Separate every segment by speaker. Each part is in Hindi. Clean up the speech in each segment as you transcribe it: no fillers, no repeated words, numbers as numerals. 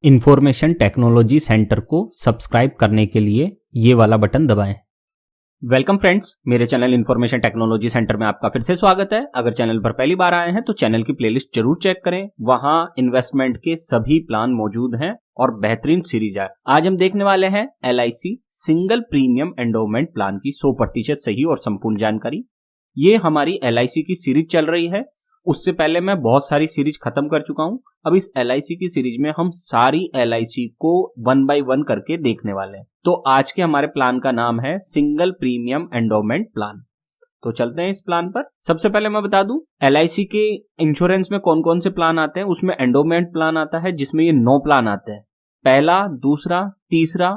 Speaker 1: इंफॉर्मेशन टेक्नोलॉजी सेंटर को सब्सक्राइब करने के लिए ये वाला बटन दबाएं। वेलकम फ्रेंड्स, मेरे चैनल इंफॉर्मेशन टेक्नोलॉजी सेंटर में आपका फिर से स्वागत है। अगर चैनल पर पहली बार आए हैं तो चैनल की प्लेलिस्ट जरूर चेक करें, वहां इन्वेस्टमेंट के सभी प्लान मौजूद हैं और बेहतरीन सीरीज है। आज हम देखने वाले हैं LIC single premium endowment plan की 100% सही और संपूर्ण जानकारी। ये हमारी LIC की सीरीज चल रही है। उससे पहले मैं बहुत सारी सीरीज खत्म कर चुका हूं। अब इस LIC की सीरीज में हम सारी LIC को 1 बाय 1 करके देखने वाले हैं। तो आज के हमारे प्लान का नाम है सिंगल प्रीमियम एंडोमेंट प्लान। तो चलते हैं इस प्लान पर। सबसे पहले मैं बता दूं LIC के इंश्योरेंस में कौन कौन से प्लान आते हैं। उसमें एंडोमेंट प्लान आता है जिसमें ये 9 प्लान आते हैं। पहला, दूसरा, तीसरा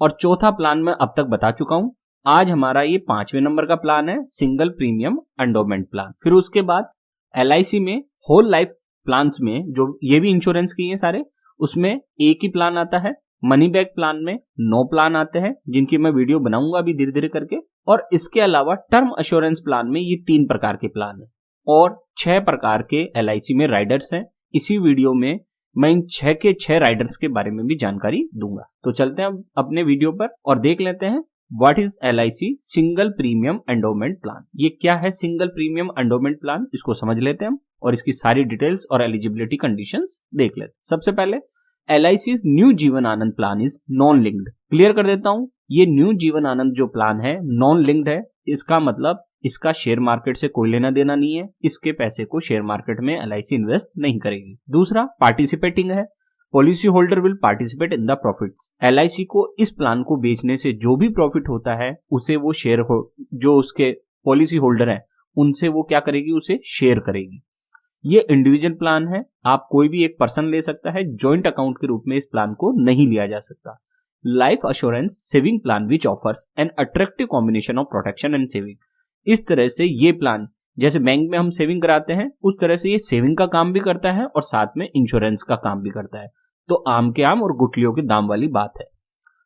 Speaker 1: और चौथा प्लान मैं अब तक बता चुका हूं। आज हमारा ये 5वें नंबर का प्लान है, सिंगल प्रीमियम एंडोमेंट प्लान। फिर उसके बाद LIC में होल लाइफ प्लान्स में जो ये भी इंश्योरेंस की है सारे, उसमें एक ही प्लान आता है। मनी बैक प्लान में 9 प्लान आते हैं जिनकी मैं वीडियो बनाऊंगा अभी धीरे धीरे करके। और इसके अलावा टर्म एश्योरेंस प्लान में ये 3 प्रकार के प्लान है और 6 प्रकार के LIC में राइडर्स हैं। इसी वीडियो में मैं इन 6 के 6 राइडर्स के बारे में भी जानकारी दूंगा। तो चलते हैं अब अपने वीडियो पर और देख लेते हैं what is LIC single premium endowment plan. ये क्या है सिंगल प्रीमियम एंडोमेंट प्लान, इसको समझ लेते हैं हम और इसकी सारी डिटेल्स और एलिजिबिलिटी कंडीशंस देख लेते हैं। सबसे पहले LIC new Jeevan Anand plan is non linked. Clear कर देता हूं, ये न्यू जीवन आनंद जो प्लान है नॉन लिंक्ड है। इसका मतलब इसका शेयर मार्केट से कोई लेना देना नहीं है। इसके पैसे को शेयर मार्केट में LIC इन्वेस्ट नहीं करेगी। दूसरा, पार्टिसिपेटिंग है। Policy holder will participate in the profits. LIC को इस प्लान को बेचने से जो भी प्रॉफिट होता है उसे वो शेयर जो उसके पॉलिसी होल्डर है उनसे वो क्या करेगी, उसे शेयर करेगी। ये इंडिविजुअल प्लान है, आप कोई भी एक पर्सन ले सकता है। जॉइंट अकाउंट के रूप में इस प्लान को नहीं लिया जा सकता। Life assurance saving plan which offers an attractive combination of protection and saving. इस तरह से ये प्लान जैसे बैंक में हम सेविंग कराते हैं उस तरह से ये सेविंग का काम भी करता है और साथ में इंश्योरेंस का काम भी करता है। तो आम के आम और गुठलियों के दाम वाली बात है।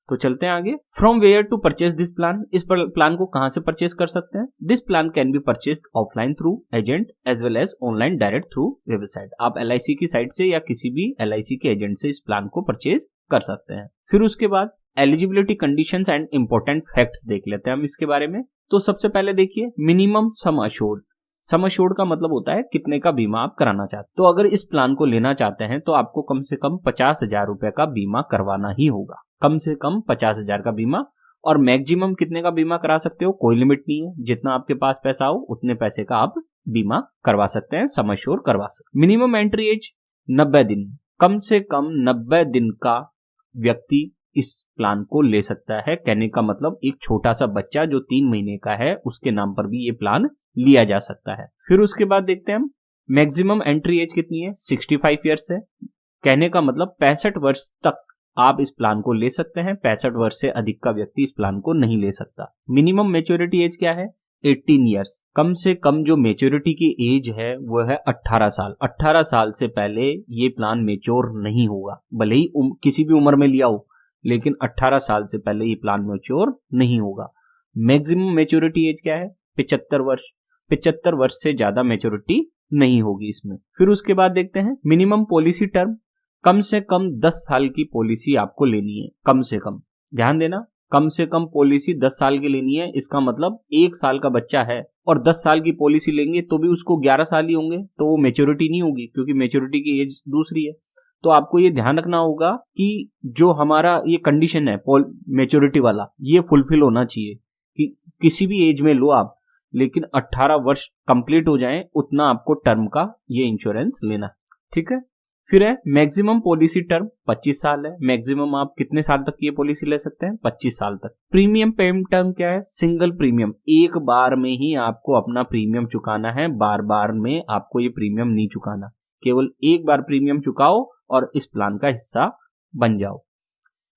Speaker 1: तो चलते हैं आगे। From where to purchase this plan. इस प्लान को कहां से परचेज कर सकते हैं। This plan can be purchased offline through agent as well as online direct through website. आप LIC की साइट से या किसी भी LIC के एजेंट से इस प्लान को परचेज कर सकते हैं। फिर उसके बाद eligibility conditions and important facts देख लेते हैं हम इसके बारे में। तो सबसे पहले देखिए minimum sum assured. Sum assured का मतलब होता है कितने का बीमा आप कराना चाहते हैं। तो अगर इस प्लान को लेना चाहते हैं तो आपको कम से कम 50,000 रुपए का बीमा करवाना ही होगा। कम से कम 50,000 का बीमा। और मैक्सिमम कितने का बीमा करा सकते हो, कोई लिमिट नहीं है। जितना आपके पास पैसा हो उतने पैसे का आप बीमा करवा सकते हैं, सम अश्योर करवा सकते हैं। मिनिमम एंट्री एज 90 दिन। कम से कम 90 दिन का व्यक्ति इस प्लान को ले सकता है। कहने का मतलब एक छोटा सा बच्चा जो 3 महीने का है उसके नाम पर भी ये प्लान लिया जा सकता है। फिर उसके बाद देखते हैं हम मैक्सिमम एंट्री एज कितनी है, 65 ईयर्स है। कहने का मतलब 65 वर्ष तक आप इस प्लान को ले सकते हैं। 65 वर्ष से अधिक का व्यक्ति इस प्लान को नहीं ले सकता। मिनिमम मैच्योरिटी एज क्या है, 18 ईयर्स। कम से कम जो मैच्योरिटी की एज है वो है 18 साल। 18 साल से पहले ये प्लान मैच्योर नहीं होगा। भले ही किसी भी उम्र में लिया हो लेकिन 18 साल से पहले ये प्लान मैच्योर नहीं होगा। मैक्सिमम मैच्योरिटी एज क्या है, 75 वर्ष। 75 वर्ष से ज्यादा मैच्योरिटी नहीं होगी इसमें। फिर उसके बाद देखते हैं मिनिमम पॉलिसी टर्म। कम से कम 10 साल की पॉलिसी आपको लेनी है। कम से कम, ध्यान देना, कम से कम पॉलिसी 10 साल की लेनी है। इसका मतलब 1 साल का बच्चा है और 10 साल की पॉलिसी लेंगे तो भी उसको 11 साल ही होंगे, तो वो मैच्योरिटी नहीं होगी क्योंकि मैच्योरिटी की एज दूसरी है। तो आपको ये ध्यान रखना होगा कि जो हमारा ये कंडीशन है मैच्योरिटी वाला, ये फुलफिल होना चाहिए कि किसी भी एज में लो आप, लेकिन 18 वर्ष कंप्लीट हो जाएं उतना आपको टर्म का ये इंश्योरेंस लेना है। ठीक है। फिर है मैक्सिमम पॉलिसी टर्म 25 साल है। मैक्सिमम आप कितने साल तक ये पॉलिसी ले सकते हैं, 25 साल तक। प्रीमियम पेमेंट टर्म क्या है, सिंगल प्रीमियम। एक बार में ही आपको अपना प्रीमियम चुकाना है, बार बार में आपको ये प्रीमियम नहीं चुकाना। केवल एक बार प्रीमियम चुकाओ और इस प्लान का हिस्सा बन जाओ।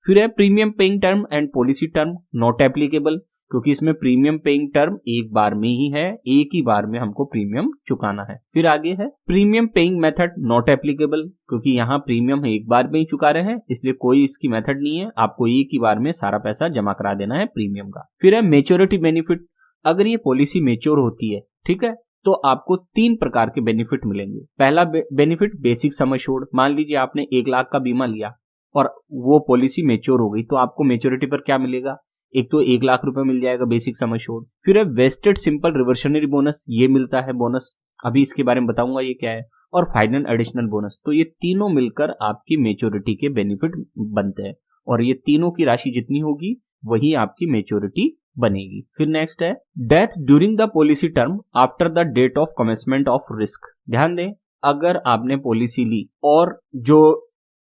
Speaker 1: फिर है premium paying term and policy term not applicable, क्योंकि इसमें प्रीमियम पेइंग टर्म एक बार में ही है, एक ही बार में हमको प्रीमियम चुकाना है। फिर आगे है premium paying method not applicable, क्योंकि यहाँ प्रीमियम एक बार में ही चुका रहे हैं इसलिए कोई इसकी मेथड नहीं है। आपको एक ही बार में सारा पैसा जमा करा देना है प्रीमियम का। फिर है मेच्योरिटी बेनिफिट। अगर ये पॉलिसी मेच्योर होती है, ठीक है, तो आपको 3 प्रकार के बेनिफिट मिलेंगे। पहला बेनिफिट बेसिक सम एश्योर्ड। मान लीजिए आपने 1 लाख का बीमा लिया, और वो पॉलिसी मेच्योर हो गई तो आपको मेच्योरिटी पर क्या मिलेगा, एक तो 1 लाख रुपए मिल जाएगा बेसिक सम एश्योर्ड, फिर है वेस्टेड सिंपल रिवर्सनरी बोनस, ये मिलता है बोनस, अभी इसके बारे में बताऊंगा ये क्या है, और फाइनल एडिशनल बोनस। तो ये तीनों मिलकर आपकी मेच्योरिटी के बेनिफिट बनते हैं और ये तीनों की राशि जितनी होगी वही आपकी मेच्योरिटी बनेगी। फिर नेक्स्ट है death during the policy term after the date of commencement of risk. ध्यान दें, अगर आपने पॉलिसी ली और जो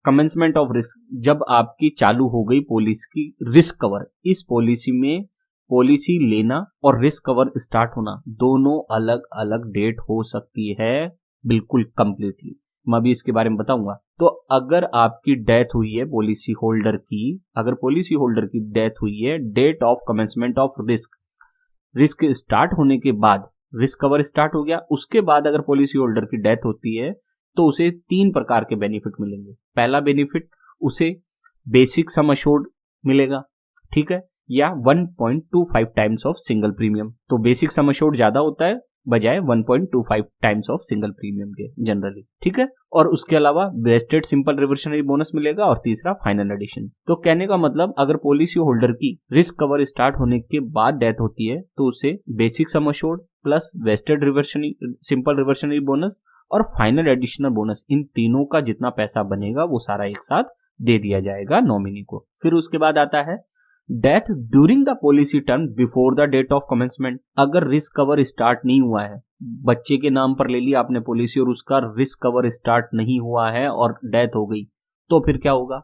Speaker 1: कमेंसमेंट ऑफ रिस्क, जब आपकी चालू हो गई पॉलिसी की रिस्क कवर, इस पॉलिसी में पॉलिसी लेना और रिस्क कवर स्टार्ट होना दोनों अलग अलग डेट हो सकती है, बिल्कुल कंप्लीटली। मैं अभी इसके बारे में बताऊंगा। तो अगर आपकी डेथ हुई है पॉलिसी होल्डर की, अगर पॉलिसी होल्डर की डेथ हुई है date of commencement of risk, risk start होने के बाद रिस्क कवर स्टार्ट हो गया, उसके बाद अगर पॉलिसी होल्डर की डेथ होती है तो उसे 3 प्रकार के बेनिफिट मिलेंगे। पहला बेनिफिट, उसे बेसिक सम एश्योर्ड मिलेगा, ठीक है, या 1.25 टाइम्स ऑफ सिंगल प्रीमियम। तो बेसिक सम एश्योर्ड ज्यादा होता है बजाय 1.25 टाइम्स ऑफ सिंगल प्रीमियम के जनरली, ठीक है। और उसके अलावा वेस्टेड सिंपल रिवर्सनरी बोनस मिलेगा और तीसरा फाइनल एडिशन। तो कहने का मतलब, अगर पॉलिसी होल्डर की रिस्क कवर स्टार्ट होने के बाद डेथ होती है तो उसे basic sum assured plus vested reversionary simple reversionary bonus और फाइनल एडिशनल बोनस, इन तीनों का जितना पैसा बनेगा वो सारा एक साथ दे दिया जाएगा नॉमिनी को। फिर उसके बाद आता है death during the policy term before the date of commencement. अगर रिस्क कवर स्टार्ट नहीं हुआ है, बच्चे के नाम पर ले लिया आपने पॉलिसी और उसका रिस्क कवर स्टार्ट नहीं हुआ है और डेथ हो गई, तो फिर क्या होगा,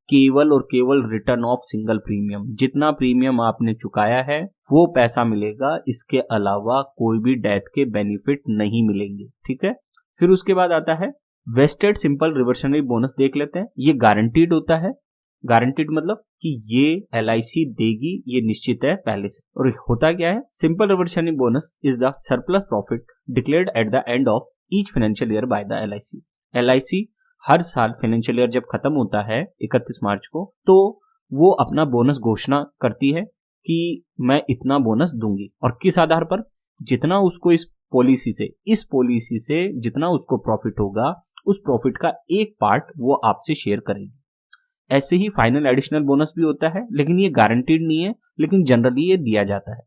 Speaker 1: केवल और केवल रिटर्न ऑफ सिंगल प्रीमियम, जितना प्रीमियम आपने चुकाया है वो पैसा मिलेगा, इसके अलावा कोई भी डेथ के बेनिफिट नहीं मिलेंगे, ठीक है। फिर उसके बाद आता है वेस्टेड सिंपल रिवर्सनरी बोनस, देख लेते हैं। ये गारंटीड होता है, गारंटीड मतलब कि ये LIC देगी, ये निश्चित है पहले से। और होता क्या है, simple reversionary bonus is the surplus profit declared at the end of each financial year by the LIC। LIC हर साल फाइनेंशियल ईयर जब खत्म होता है 31 मार्च को, तो वो अपना बोनस घोषणा करती है कि मैं इतना बोनस दूंगी, और किस आधार पर, जितना उसको इस पॉलिसी से जितना उसको प्रॉफिट होगा, उस प्रॉफिट का एक पार्ट वो आपसे शेयर करेगी। ऐसे ही फाइनल एडिशनल बोनस भी होता है, लेकिन ये गारंटीड नहीं है, लेकिन जनरली ये दिया जाता है।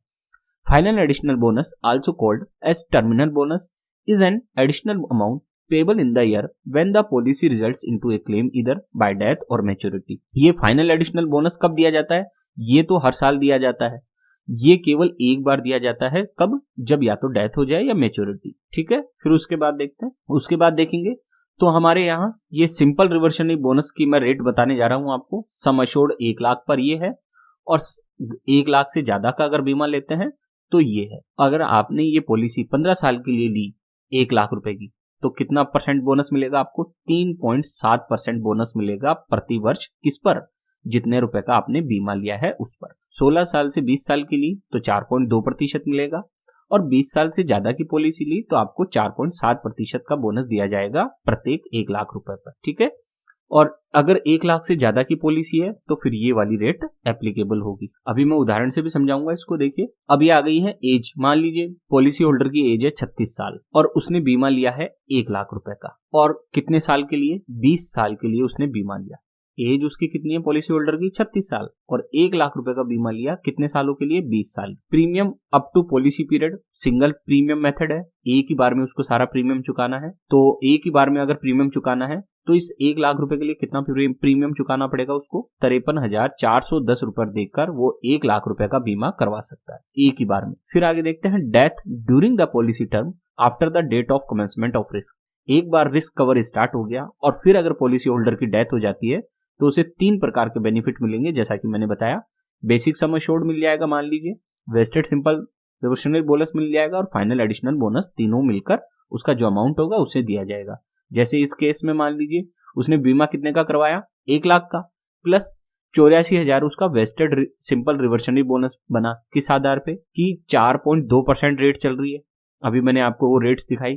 Speaker 1: Final additional bonus, also called as terminal bonus, is an additional amount payable in the year when the policy results into a claim either by death or maturity. ये फाइनल एडिशनल बोनस कब दिया जाता है, ये तो हर साल दिया जाता है, ये केवल एक बार दिया जाता है, कब, जब या तो डेथ हो जाए या मैच्योरिटी, ठीक है। फिर उसके बाद देखते हैं, उसके बाद देखेंगे तो हमारे यहाँ ये सिंपल रिवर्सनरी बोनस की मैं रेट बताने जा रहा हूं आपको। सम एश्योर्ड 1 लाख पर ये है, और 1 लाख से ज्यादा का अगर बीमा लेते हैं तो ये है। अगर आपने ये पॉलिसी 15 साल के लिए ली 1 लाख रुपए की, तो कितना परसेंट बोनस मिलेगा आपको, 3.7% बोनस मिलेगा प्रति वर्ष। किस पर, जितने रुपए का आपने बीमा लिया है उस पर। 16 साल से 20 साल की ली तो 4.2% मिलेगा, और 20 साल से ज्यादा की पॉलिसी ली तो आपको 4.7% का बोनस दिया जाएगा प्रत्येक 1 लाख रुपए पर, ठीक है। और अगर 1 लाख से ज्यादा की पॉलिसी है तो फिर ये वाली रेट एप्लीकेबल होगी। अभी मैं उदाहरण से भी समझाऊंगा इसको। देखिए, अब ये आ गई है एज, मान लीजिए पॉलिसी होल्डर की एज है 36 साल और उसने बीमा लिया है 1 लाख रुपए का, और कितने साल के लिए, 20 साल के लिए उसने बीमा लिया। एज उसकी कितनी है पॉलिसी होल्डर की, 36 साल, और 1 लाख रुपए का बीमा लिया कितने सालों के लिए, 20 साल। Premium up to policy period single premium method है, एक ही बार में उसको सारा प्रीमियम चुकाना है। तो एक ही बार में अगर प्रीमियम चुकाना है तो इस 1 लाख रुपए के लिए कितना प्रीमियम चुकाना पड़ेगा उसको, 53,410 रुपए देकर वो 1 लाख रुपए का बीमा करवा सकता है एक ही बार में। फिर आगे देखते हैं death during the policy term after the date of commencement of risk. एक बार रिस्क कवर स्टार्ट हो गया और फिर अगर पॉलिसी होल्डर की डेथ हो जाती है तो उसे 3 प्रकार के बेनिफिट मिलेंगे, जैसा कि मैंने बताया। बेसिक सम एश्योर्ड मिल जाएगा मान लीजिए, वेस्टेड सिंपल रिवर्सनरी बोनस मिल जाएगा, और फाइनल एडिशनल बोनस, तीनों मिलकर उसका जो अमाउंट होगा उसे दिया जाएगा। जैसे इस केस में मान लीजिए उसने बीमा कितने का करवाया, 1 लाख का, प्लस 84,000 उसका वेस्टेड सिंपल रिवर्सनरी बोनस बना। किस आधार पे कि 4.2% रेट चल रही है, अभी मैंने आपको वो रेट्स दिखाई।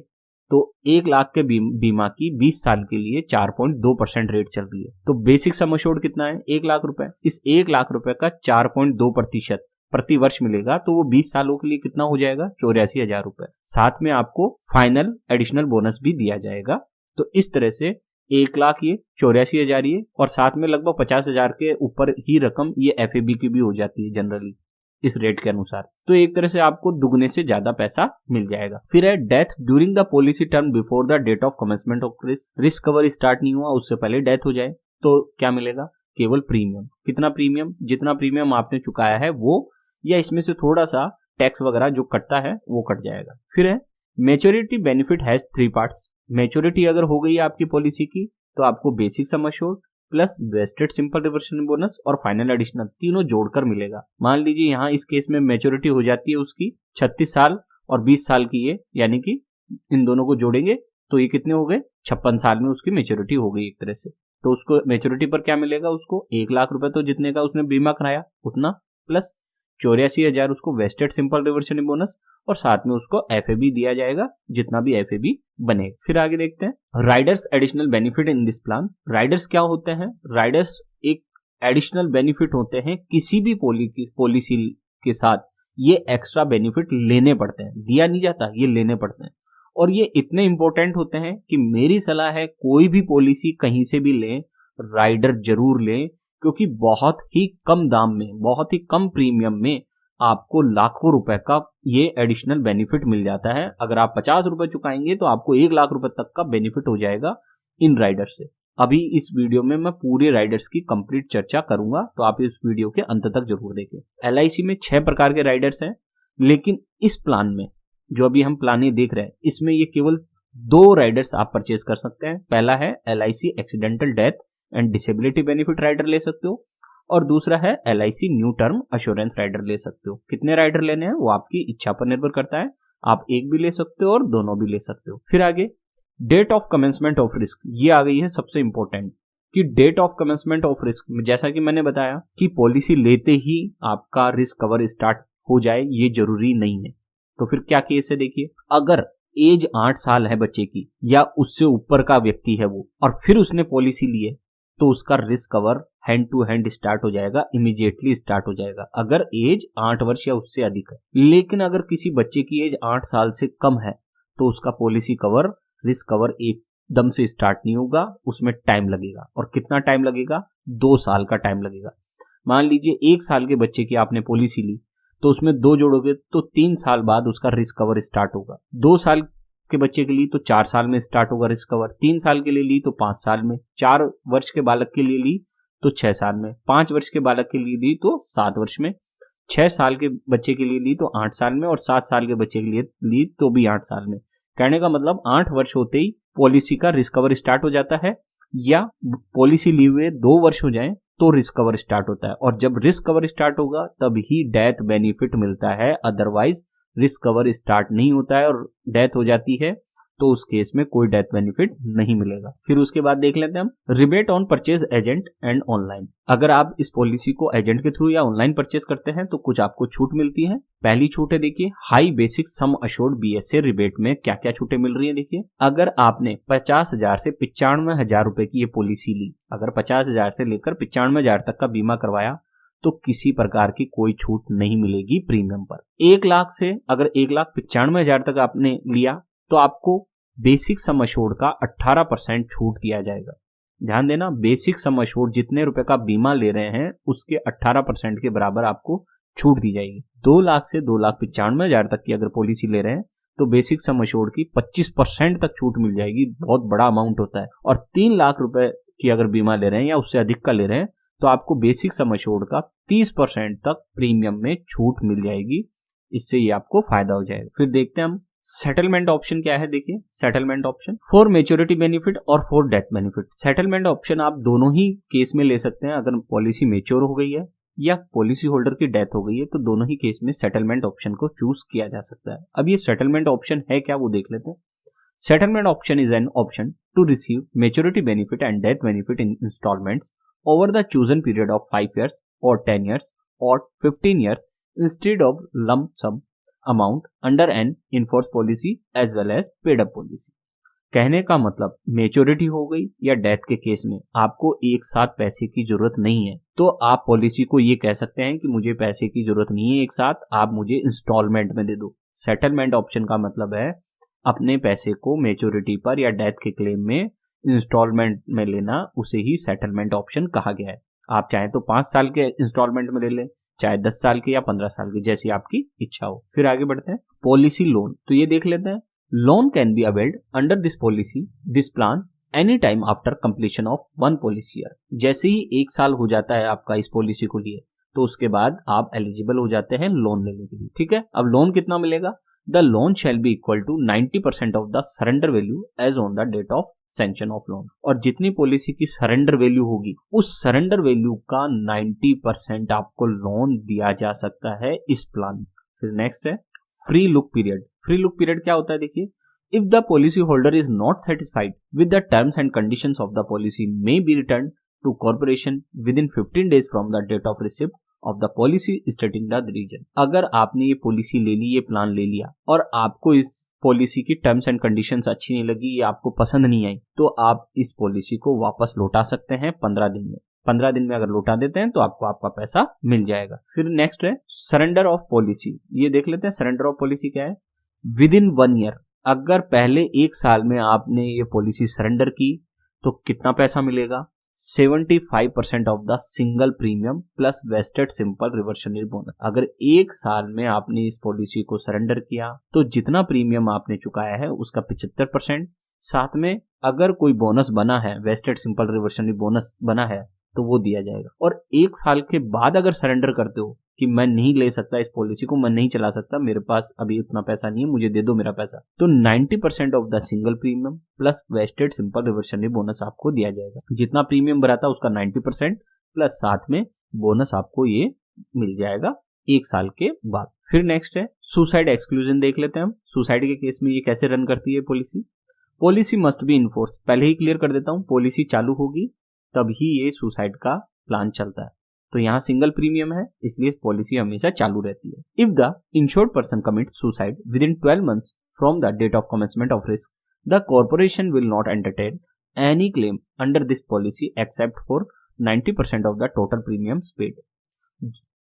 Speaker 1: तो 1 लाख के बीमा की 20 साल के लिए 4.2% रेट चल रही है। तो बेसिक सम एश्योर्ड कितना है, 1 लाख रुपए। इस 1 लाख रुपए का 4.2% प्रति वर्ष मिलेगा, तो वो 20 सालों के लिए कितना हो जाएगा, 84,000 रुपए। साथ में आपको फाइनल एडिशनल बोनस भी दिया जाएगा। तो इस तरह से 1,00,000 ये, 84,000 ये, और साथ में लगभग 50,000 के ऊपर ही रकम ये FAB की भी हो जाती है जनरली इस रेट के अनुसार। तो एक तरह से आपको दुगने से ज्यादा पैसा मिल जाएगा। फिर है death during the policy term before the date of commencement of risk cover start नहीं हुआ उससे पहले डेथ हो जाए तो क्या मिलेगा? केवल प्रीमियम। कितना प्रीमियम? जितना प्रीमियम आपने चुकाया है वो, या इसमें से थोड़ा सा टैक्स वगैरह जो कटता है वो कट जाएगा। फिर है maturity benefit has 3 parts. Maturity अगर हो गई है आपकी पॉलिसी की तो आपको basic sum assured plus wasted simple reversion bonus और फाइनल एडिशनल तीनों जोड़कर मिलेगा। मान लीजिए यहाँ इस केस में मैच्योरिटी हो जाती है उसकी 36 साल और 20 साल की है, यानी कि इन दोनों को जोड़ेंगे तो ये कितने हो गए? 56 साल में उसकी मैच्योरिटी हो गई एक तरह से। तो उसको मैच्योरिटी पर क्या मिलेगा? उसको 1,00,000 रुपए, तो जितने का उसने बीमा कराया उतना, प्लस 84,000 उसको वेस्टेड सिंपल रिवर्शन बोनस, और साथ में उसको FAB दिया जाएगा जितना भी FAB बनेगा। फिर आगे देखते हैं Riders additional benefit in this plan. Riders क्या होते हैं? राइडर्स एक एडिशनल बेनिफिट होते हैं, किसी भी पॉलिसी के साथ ये एक्स्ट्रा बेनिफिट लेने पड़ते हैं, दिया नहीं जाता, ये लेने पड़ते हैं। और ये इतने इंपॉर्टेंट होते हैं कि मेरी सलाह है कोई भी पॉलिसी कहीं से भी लें, राइडर जरूर लें, क्योंकि बहुत ही कम दाम में, बहुत ही कम प्रीमियम में आपको लाखों रुपए का ये एडिशनल बेनिफिट मिल जाता है। अगर आप 50 रुपए चुकाएंगे तो आपको 1,00,000 रुपए तक का बेनिफिट हो जाएगा इन राइडर्स से। अभी इस वीडियो में मैं पूरे राइडर्स की कंप्लीट चर्चा करूंगा, तो आप इस वीडियो के अंत तक जरूर देखें। LIC में 6 प्रकार के राइडर्स हैं, लेकिन इस प्लान में जो अभी हम प्लान देख रहे हैं इसमें ये केवल 2 राइडर्स आप परचेज कर सकते हैं। पहला है LIC accidental death and disability benefit rider ले सकते हो, और दूसरा है LIC new term assurance rider ले सकते हो। कितने राइडर लेने हैं वो आपकी इच्छा पर निर्भर करता है, आप एक भी ले सकते हो और दोनों भी ले सकते हो। फिर आगे date of commencement of risk, ये आ गई है सबसे इंपॉर्टेंट कि date of commencement of risk, जैसा कि मैंने बताया कि पॉलिसी लेते ही आपका रिस्क कवर स्टार्ट हो जाए ये जरूरी नहीं है। तो फिर क्या केस है? देखिए, अगर एज 8 साल है बच्चे की या उससे ऊपर का व्यक्ति है वो, और फिर उसने पॉलिसी ली है, तो उसका risk cover hand to hand start हो जाएगा, इमीडिएटली स्टार्ट हो जाएगा अगर एज 8 वर्ष या उससे अधिक है। लेकिन अगर किसी बच्चे की एज 8 साल से कम है तो उसका पॉलिसी कवर, रिस्क कवर एकदम से स्टार्ट नहीं होगा, उसमें टाइम लगेगा। और कितना टाइम लगेगा? 2 साल का टाइम लगेगा। मान लीजिए 1 साल के बच्चे की आपने पॉलिसी ली तो उसमें 2 जोड़ोगे तो 3 साल बाद उसका रिस्क कवर स्टार्ट होगा। 2 साल के बच्चे के लिए तो 4 साल में स्टार्ट होगा रिस्क कवर, 3 साल के लिए ली तो 5 साल में, 4 वर्ष के बालक के लिए ली तो 6 साल में, 5 वर्ष के बालक के लिए ली तो 7 वर्ष में, 6 साल के बच्चे के लिए ली तो 8 साल में, और 7 साल के बच्चे के लिए ली तो भी 8 साल में। कहने का मतलब 8 वर्ष होते ही पॉलिसी का रिस्क कवर स्टार्ट हो जाता है, या पॉलिसी लिए हुए 2 वर्ष हो जाए तो रिस्क कवर स्टार्ट होता है। और जब रिस्क कवर स्टार्ट होगा तब ही डेथ बेनिफिट मिलता है, अदरवाइज रिस्क कवर स्टार्ट नहीं होता है और डेथ हो जाती है तो उस केस में कोई डेथ बेनिफिट नहीं मिलेगा। फिर उसके बाद देख लेते हैं हम rebate on purchase agent and online. अगर आप इस पॉलिसी को एजेंट के थ्रू या ऑनलाइन परचेज करते हैं तो कुछ आपको छूट मिलती है। पहली छूट है, देखिए, high basic sum assured BSA rebate में क्या क्या छूटें मिल रही है। देखिए, अगर आपने 50,000 से 95,000 रुपए की ये पॉलिसी ली, अगर 50,000 से लेकर 95,000 तक का बीमा करवाया तो किसी प्रकार की कोई छूट नहीं मिलेगी प्रीमियम पर। 1,00,000 से अगर 1,95,000 तक आपने लिया तो आपको बेसिक सम अश्योर्ड का 18% छूट दिया जाएगा। ध्यान देना, बेसिक सम अश्योर्ड जितने रुपए का बीमा ले रहे हैं उसके 18% के बराबर आपको छूट दी जाएगी। 2,00,000 से 2,95,000 तक की अगर पॉलिसी ले रहे हैं तो बेसिक सम अश्योर्ड की 25% तक छूट मिल जाएगी, बहुत बड़ा अमाउंट होता है। और 3,00,000 रुपए की अगर बीमा ले रहे हैं या उससे अधिक का ले रहे हैं तो आपको बेसिक सम अश्योर्ड का 30% तक प्रीमियम में छूट मिल जाएगी। इससे ये आपको फायदा हो जाएगा। फिर देखते हैं हम सेटलमेंट ऑप्शन क्या है। देखिए, settlement option for maturity benefit और for death benefit. Settlement option आप दोनों ही केस में ले सकते हैं। अगर पॉलिसी मैच्योर हो गई है या पॉलिसी होल्डर की डेथ हो गई है तो दोनों ही केस में सेटलमेंट ऑप्शन को चूज किया जा सकता है। अब ये सेटलमेंट ऑप्शन है क्या वो देख लेते हैं। Settlement option is an option to receive maturity benefit and death benefit in instalments over the chosen period of 5 years or 10 years or 15 years instead of lump sum amount under an enforced policy as well as paid up policy। कहने का मतलब, मैच्योरिटी हो गई या डेथ के केस में आपको एक साथ पैसे की जरूरत नहीं है तो आप पॉलिसी को ये कह सकते हैं कि मुझे पैसे की जरूरत नहीं है एक साथ, आप मुझे इंस्टॉलमेंट में दे दो। सेटलमेंट ऑप्शन का मतलब है अपने पैसे को मैच्योरिटी पर या डेथ के क्लेम में इंस्टॉलमेंट में लेना उसे ही सेटलमेंट ऑप्शन कहा गया है। आप चाहे तो 5 साल के इंस्टॉलमेंट में ले लें, चाहे 10 साल के या 15 साल के, जैसी आपकी इच्छा हो। फिर आगे बढ़ते हैं, पॉलिसी लोन। तो ये देख लेते हैं, loan can be availed under this policy this plan any time after completion of 1 policy year. जैसे ही 1 साल हो जाता है आपका इस पॉलिसी को लिए, तो उसके बाद आप एलिजिबल हो जाते हैं लोन लेने के लिए। ठीक है, अब लोन कितना मिलेगा? The loan shall be equal to 90% of the surrender value as on the date of sanction of loan. और जितनी पॉलिसी की सरेंडर वैल्यू होगी, उस सरेंडर वैल्यू का 90% आपको लोन दिया जा सकता है इस प्लान। फिर नेक्स्ट है free look period. Free look period क्या होता है? देखिए, if the policy holder is not satisfied with the terms and conditions of the policy may be returned to corporation within 15 days from the date of receipt of the policy stating the reason। अगर आपने ये पॉलिसी ले ली, ये प्लान ले लिया, और आपको इस पॉलिसी की टर्म्स एंड कंडीशंस अच्छी नहीं लगी या आपको पसंद नहीं आई, तो आप इस पॉलिसी को वापस लौटा सकते हैं 15 दिन में। 15 दिन में अगर लौटा देते हैं तो आपको आपका पैसा मिल जाएगा। फिर नेक्स्ट है सरेंडर ऑफ पॉलिसी। ये देख लेते हैं सरेंडर ऑफ पॉलिसी क्या है। विद इन 1 ईयर, अगर पहले 1 साल में आपने ये पॉलिसी सरेंडर की तो कितना पैसा मिलेगा? 75% of the single premium plus wasted simple reversionary bonus. अगर 1 साल में आपने इस पॉलिसी को सरेंडर किया तो जितना प्रीमियम आपने चुकाया है उसका 75%, साथ में अगर कोई बोनस बना है, वेस्टेड सिंपल रिवर्सनरी बोनस बना है, तो वो दिया जाएगा। और 1 साल के बाद अगर सरेंडर करते हो कि मैं नहीं ले सकता इस पॉलिसी को, मैं नहीं चला सकता, मेरे पास अभी उतना पैसा नहीं है, मुझे दे दो मेरा पैसा, तो 90% of the single premium plus wasted simple reversionary bonus आपको दिया जाएगा। जितना प्रीमियम भरा था उसका 90% प्लस साथ में बोनस आपको ये मिल जाएगा 1 साल के बाद। फिर नेक्स्ट है सुसाइड एक्सक्लूजन। देख लेते हैं हम सुसाइड के केस में ये कैसे रन करती है policy. Policy must be enforce. पहले ही क्लियर कर देता हूं, पॉलिसी चालू होगी तभी ये सुसाइड का प्लान चलता है। तो यहाँ सिंगल प्रीमियम है, इसलिए पॉलिसी हमेशा चालू रहती है। If the insured person commits suicide within 12 months from the date of commencement of risk, the corporation will not entertain any claim under this policy except for 90% of the total premiums paid.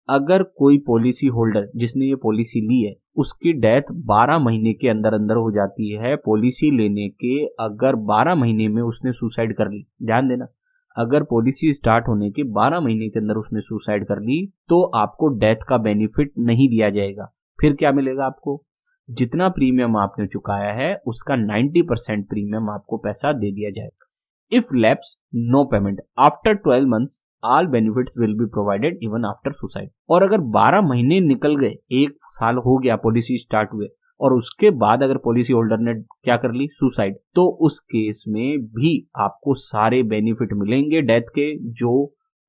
Speaker 1: अगर कोई पॉलिसी होल्डर जिसने ये पॉलिसी ली है उसकी डेथ 12 महीने के अंदर अंदर हो जाती है, पॉलिसी लेने के अगर 12 महीने में उसने सुसाइड कर ली, ध्यान देना, अगर पॉलिसी स्टार्ट होने के 12 महीने के अंदर उसने सुसाइड कर ली तो आपको डेथ का बेनिफिट नहीं दिया जाएगा। फिर क्या मिलेगा आपको? जितना प्रीमियम आपने चुकाया है उसका 90% प्रीमियम आपको पैसा दे दिया जाएगा। If lapse no payment after 12 months all benefits will be provided even after suicide. और अगर 12 महीने निकल गए, 1 साल हो गया पॉलिसी स्टार्ट हुए, और उसके बाद अगर पॉलिसी होल्डर ने क्या कर ली, सुसाइड, तो उस केस में भी आपको सारे बेनिफिट मिलेंगे डेथ के जो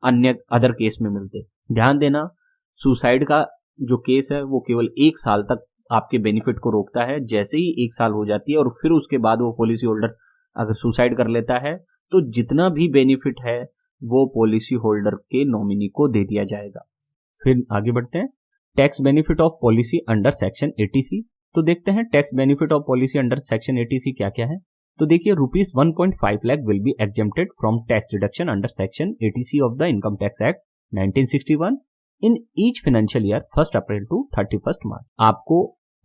Speaker 1: अन्य अदर केस में मिलते। ध्यान देना, सुसाइड का जो केस है वो केवल 1 साल तक आपके बेनिफिट को रोकता है। जैसे ही 1 साल हो जाती है और फिर उसके बाद वो पॉलिसी होल्डर अगर सुसाइड कर लेता है तो जितना भी बेनिफिट है वो पॉलिसी होल्डर के नॉमिनी को दे दिया जाएगा। फिर आगे बढ़ते हैं, tax benefit of policy under section 80C। तो देखते हैं tax benefit of policy under section 80C क्या क्या है। तो देखिए, ₹1.5 lakh will be exempted from tax deduction under section 80C of the income tax act 1961 in each financial year 1 April to 31 March.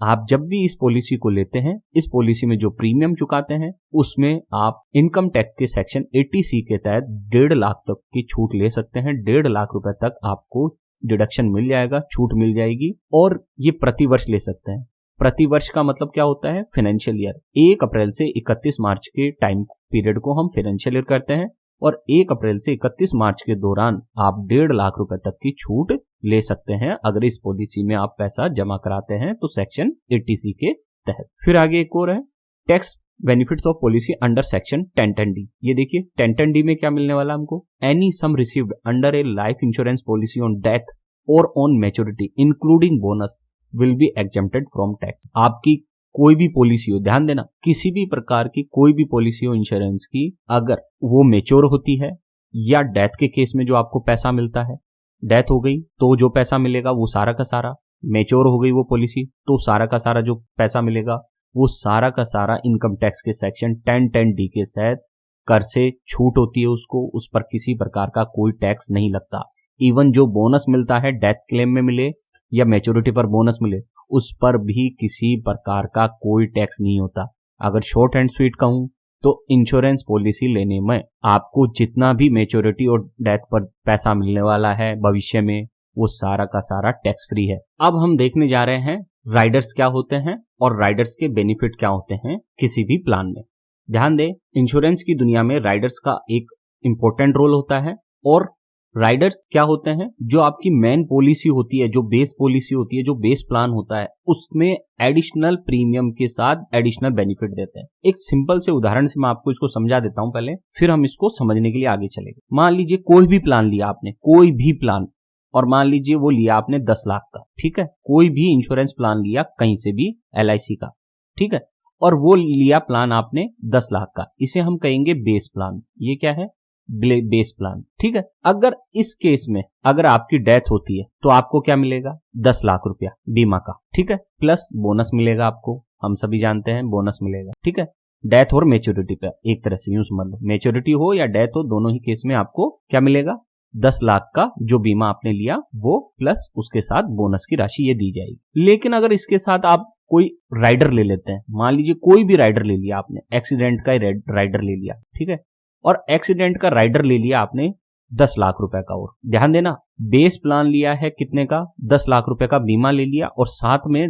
Speaker 1: आप जब भी इस पॉलिसी को लेते हैं, इस पॉलिसी में जो प्रीमियम चुकाते हैं उसमें आप इनकम टैक्स के सेक्शन 80C के तहत 1.5 लाख तक की छूट ले सकते हैं। 1.5 लाख रुपए तक आपको डिडक्शन मिल जाएगा, छूट मिल जाएगी, और ये प्रतिवर्ष ले सकते हैं। प्रतिवर्ष का मतलब क्या होता है? Financial year. 1 अप्रैल से 31 मार्च के टाइम पीरियड को हम फाइनेंशियल ईयर करते हैं, और 1 अप्रैल से 31 मार्च के दौरान आप 1.5 लाख रुपए तक की छूट ले सकते हैं अगर इस पॉलिसी में आप पैसा जमा कराते हैं तो सेक्शन 80C के तहत। फिर आगे एक और है tax benefits of policy under section 1010D। ये देखिए 1010D में क्या मिलने वाला हमको, any sum received under a life insurance policy on death और on maturity including bonus will be exempted from tax. आपकी कोई भी पॉलिसी हो, ध्यान देना, किसी भी प्रकार की कोई भी पॉलिसी हो इंश्योरेंस की, अगर वो मेच्योर होती है या डेथ के केस में जो आपको पैसा मिलता है, डेथ हो गई तो जो पैसा मिलेगा वो सारा का सारा, मेच्योर हो गई वो पॉलिसी तो सारा का सारा जो पैसा मिलेगा वो सारा का सारा इनकम टैक्स के सेक्शन 1010D के तहत कर से छूट होती है, उसको उस पर किसी प्रकार का कोई टैक्स नहीं लगता। इवन जो बोनस मिलता है डेथ क्लेम में मिले या मैच्योरिटी पर बोनस मिले, उस पर भी किसी प्रकार का कोई टैक्स नहीं होता। अगर शॉर्ट एंड स्वीट कहूं तो इंश्योरेंस पॉलिसी लेने में आपको जितना भी मैच्योरिटी और डेथ पर पैसा मिलने वाला है भविष्य में, वो सारा का सारा टैक्स फ्री है। अब हम देखने जा रहे हैं राइडर्स क्या होते हैं और राइडर्स के बेनिफिट क्या होते हैं किसी भी प्लान में। ध्यान दें, इंश्योरेंस की दुनिया में राइडर्स का एक इंपॉर्टेंट रोल होता है। और राइडर्स क्या होते हैं, जो आपकी मेन पॉलिसी होती है, जो बेस पॉलिसी होती है, जो बेस प्लान होता है, उसमें एडिशनल प्रीमियम के साथ एडिशनल बेनिफिट देते हैं। एक सिंपल से उदाहरण से मैं आपको इसको समझा देता हूं पहले, फिर हम इसको समझने के लिए आगे चलेंगे। मान लीजिए कोई भी प्लान लिया आपने, कोई भी प्लान, और मान लीजिए वो लिया आपने 10 लाख का, ठीक है। कोई भी इंश्योरेंस प्लान लिया कहीं से भी, LIC का, ठीक है, और वो लिया प्लान आपने 10 लाख का, इसे हम कहेंगे बेस प्लान। ये क्या है? बेस प्लान, ठीक है। अगर इस केस में अगर आपकी डेथ होती है तो आपको क्या मिलेगा? 10 लाख रुपया बीमा का, ठीक है, प्लस बोनस मिलेगा आपको। हम सभी जानते हैं बोनस मिलेगा, ठीक है, डेथ और मैच्योरिटी पे। एक तरह से यूं समझ लो, मैच्योरिटी हो या डेथ हो, दोनों ही केस में आपको क्या मिलेगा? 10 लाख का जो बीमा आपने लिया वो, प्लस उसके साथ बोनस की राशि ये दी जाएगी। लेकिन अगर इसके साथ आप कोई राइडर ले लेते हैं, मान लीजिए कोई भी राइडर ले लिया आपने, एक्सीडेंट का राइडर ले लिया, ठीक है, और एक्सीडेंट का राइडर ले लिया आपने 10 लाख रुपए का। और ध्यान देना, बेस प्लान लिया है कितने का? 10 लाख रुपए का बीमा ले लिया और साथ में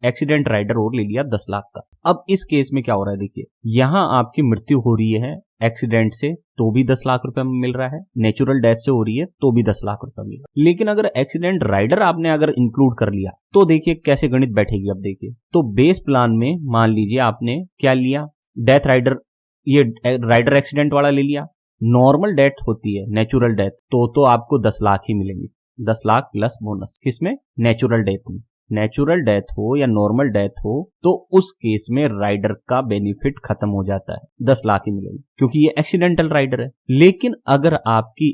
Speaker 1: एक्सीडेंट राइडर और ले लिया 10 लाख का। अब इस केस में क्या हो रहा है, देखिए, यहां आपकी मृत्यु हो रही है एक्सीडेंट से तो भी 10 लाख रुपए में मिल रहा है, नेचुरल डेथ से हो रही है तो भी 10 लाख रुपए मिल रहा है। लेकिन अगर एक्सीडेंट राइडर आपने अगर इंक्लूड कर लिया तो देखिए कैसे गणित बैठेगी। अब देखिए, तो बेस प्लान में मान लीजिए आपने क्या लिया? डेथ राइडर, ये राइडर एक्सीडेंट वाला ले लिया। नॉर्मल डेथ होती है, नेचुरल डेथ, तो आपको 10 लाख ही मिलेंगे, 10 लाख प्लस बोनस। किसमें? नेचुरल डेथ में। नेचुरल डेथ हो या नॉर्मल डेथ हो तो उस केस में राइडर का बेनिफिट खत्म हो जाता है, 10 लाख ही मिलेंगे क्योंकि ये एक्सीडेंटल राइडर है। लेकिन अगर आपकी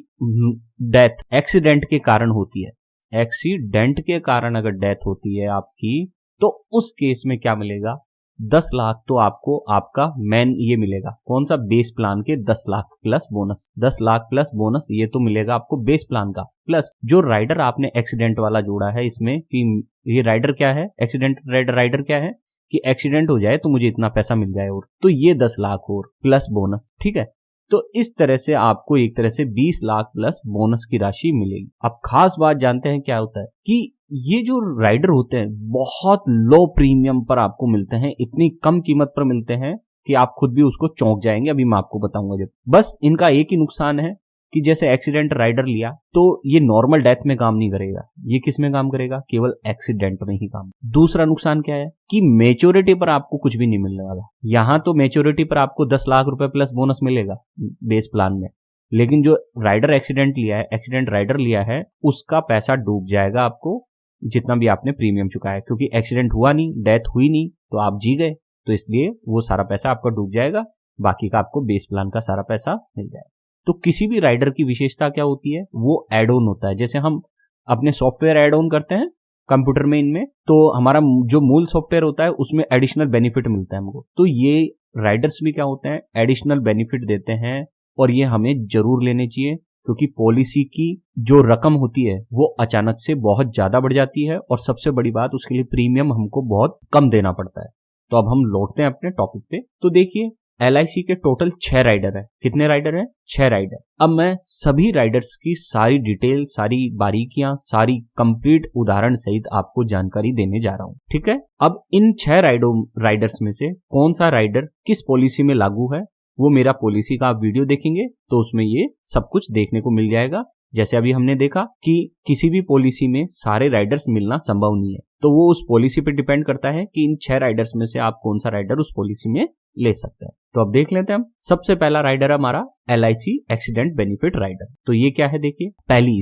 Speaker 1: डेथ एक्सीडेंट के कारण होती है, एक्सीडेंट के कारण अगर डेथ होती है आपकी, तो उस केस में क्या मिलेगा? 10 लाख तो आपको आपका मेन ये मिलेगा, कौन सा? बेस प्लान के 10 lakh plus bonus. 10 lakh plus bonus ये तो मिलेगा आपको बेस प्लान का, प्लस जो राइडर आपने एक्सीडेंट वाला जोड़ा है इसमें, कि ये राइडर क्या है? एक्सीडेंट राइडर क्या है कि एक्सीडेंट हो जाए तो मुझे इतना पैसा मिल जाए, और तो ये 10 लाख और प्लस बोनस, ठीक है। तो इस तरह से आपको एक तरह से 20 लाख प्लस बोनस की राशि मिलेगी। अब खास बात जानते हैं क्या होता है कि ये जो राइडर होते हैं बहुत लो प्रीमियम पर आपको मिलते हैं, इतनी कम कीमत पर मिलते हैं कि आप खुद भी उसको चौंक जाएंगे। अभी मैं आपको बताऊंगा जब। बस इनका एक ही नुकसान है कि जैसे एक्सीडेंट राइडर लिया तो ये नॉर्मल डेथ में काम नहीं करेगा, ये किस में काम करेगा? केवल एक्सीडेंट में ही काम। दूसरा नुकसान क्या है कि मैच्योरिटी पर आपको कुछ भी नहीं मिलने वाला। यहां तो मैच्योरिटी पर आपको 10 लाख रुपए प्लस बोनस मिलेगा बेस प्लान में, लेकिन जो राइडर एक्सीडेंट लिया है, एक्सीडेंट राइडर लिया है, उसका पैसा डूब जाएगा आपको, जितना भी आपने प्रीमियम चुकाया, क्योंकि एक्सीडेंट हुआ नहीं, डेथ हुई नहीं, तो आप जी गए, तो इसलिए वो सारा पैसा आपका डूब जाएगा, बाकी का आपको बेस प्लान का सारा पैसा मिल जाएगा। तो किसी भी राइडर की विशेषता क्या होती है? वो एड ऑन होता है। जैसे हम अपने सॉफ्टवेयर एड ऑन करते हैं कंप्यूटर में, इनमें तो हमारा जो मूल सॉफ्टवेयर होता है उसमें एडिशनल बेनिफिट मिलता है हमको, तो ये राइडर्स भी क्या होते हैं? एडिशनल बेनिफिट देते हैं, और ये हमें जरूर लेने चाहिए, क्योंकि पॉलिसी की जो रकम होती है वो अचानक से बहुत ज्यादा बढ़ जाती है, और सबसे बड़ी बात, उसके लिए प्रीमियम हमको बहुत कम देना पड़ता है। तो अब हम लौटते हैं अपने टॉपिक पे। तो देखिए, LIC के टोटल 6 राइडर है। कितने राइडर है? 6 राइडर। अब मैं सभी राइडर्स की सारी डिटेल, सारी बारीकियां, सारी कंप्लीट उदाहरण सहित आपको जानकारी देने जा रहा हूं, ठीक है। अब इन 6 राइडर्स में से कौन सा राइडर किस पॉलिसी में लागू है, वो मेरा पॉलिसी का आप वीडियो देखेंगे तो उसमें ये सब कुछ देखने को मिल जाएगा। जैसे अभी हमने देखा कि किसी भी पॉलिसी में सारे राइडर्स मिलना संभव नहीं है, तो वो उस पॉलिसी पे डिपेंड करता है कि इन 6 राइडर्स में से आप कौन सा राइडर उस पॉलिसी में ले सकते हैं। तो अब देख लेते हैं हम। सबसे पहला राइडर है हमारा LIC एक्सीडेंट बेनिफिट राइडर। तो ये क्या है, देखिए, पहली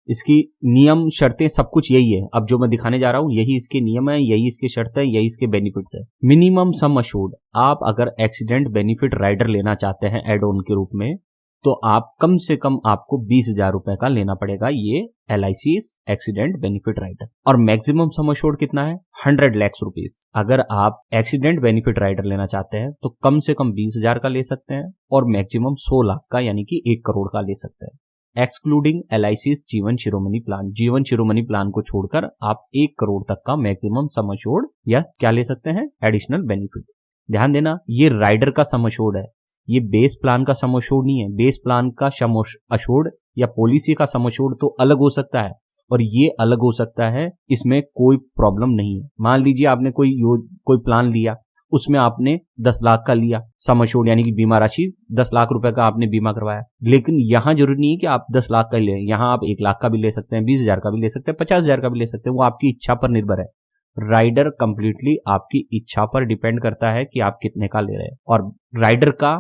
Speaker 1: इसकी नियम, शर्तें, सब कुछ यही है। अब जो मैं दिखाने जा रहा हूं यही इसके नियम है, यही इसके शर्तें, यही इसके बेनिफिट्स है। मिनिमम सम अश्योर्ड, आप अगर एक्सीडेंट बेनिफिट राइडर लेना चाहते हैं एड ऑन के रूप में, तो आप कम से कम आपको 20,000 रुपए का लेना पड़ेगा ये LIC एक्सीडेंट बेनिफिट राइडर। और मैक्सिमम सम अश्योर्ड कितना है? 100 लाख रुपीस। अगर आप एक्सीडेंट बेनिफिट राइडर लेना चाहते हैं तो कम से कम 20,000 का ले सकते हैं, और मैक्सिमम 100 लाख का यानी कि 1 करोड़ का ले सकते हैं, एक्सक्लूडिंग LIC जीवन शिरोमणि प्लान। जीवन शिरोमणि प्लान को छोड़कर आप 1 करोड़ तक का मैक्सिमम सम अश्योर्ड या क्या ले सकते हैं? Additional benefit. ध्यान देना, ये राइडर का सम एश्योर्ड है, ये बेस प्लान का सम एश्योर्ड नहीं है। बेस प्लान का सम एश्योर्ड या पॉलिसी का सम एश्योर्ड तो अलग हो सकता है और ये अलग हो सकता है, इसमें कोई प्रॉब्लम नहीं है। मान लीजिए आपने कोई प्लान लिया, उसमें आपने 10 लाख का लिया सम एश्योर्ड, यानी कि बीमा राशि 10 लाख रुपए का आपने बीमा करवाया, लेकिन यहां जरूरी नहीं है कि आप 10 लाख का ले, यहां आप 1 लाख का भी ले सकते हैं, 20,000 का भी ले सकते हैं, 50,000 का भी ले सकते हैं, वो आपकी इच्छा पर निर्भर है। राइडर कंप्लीटली आपकी इच्छा पर डिपेंड करता है कि आप कितने का ले रहे हैं, और राइडर का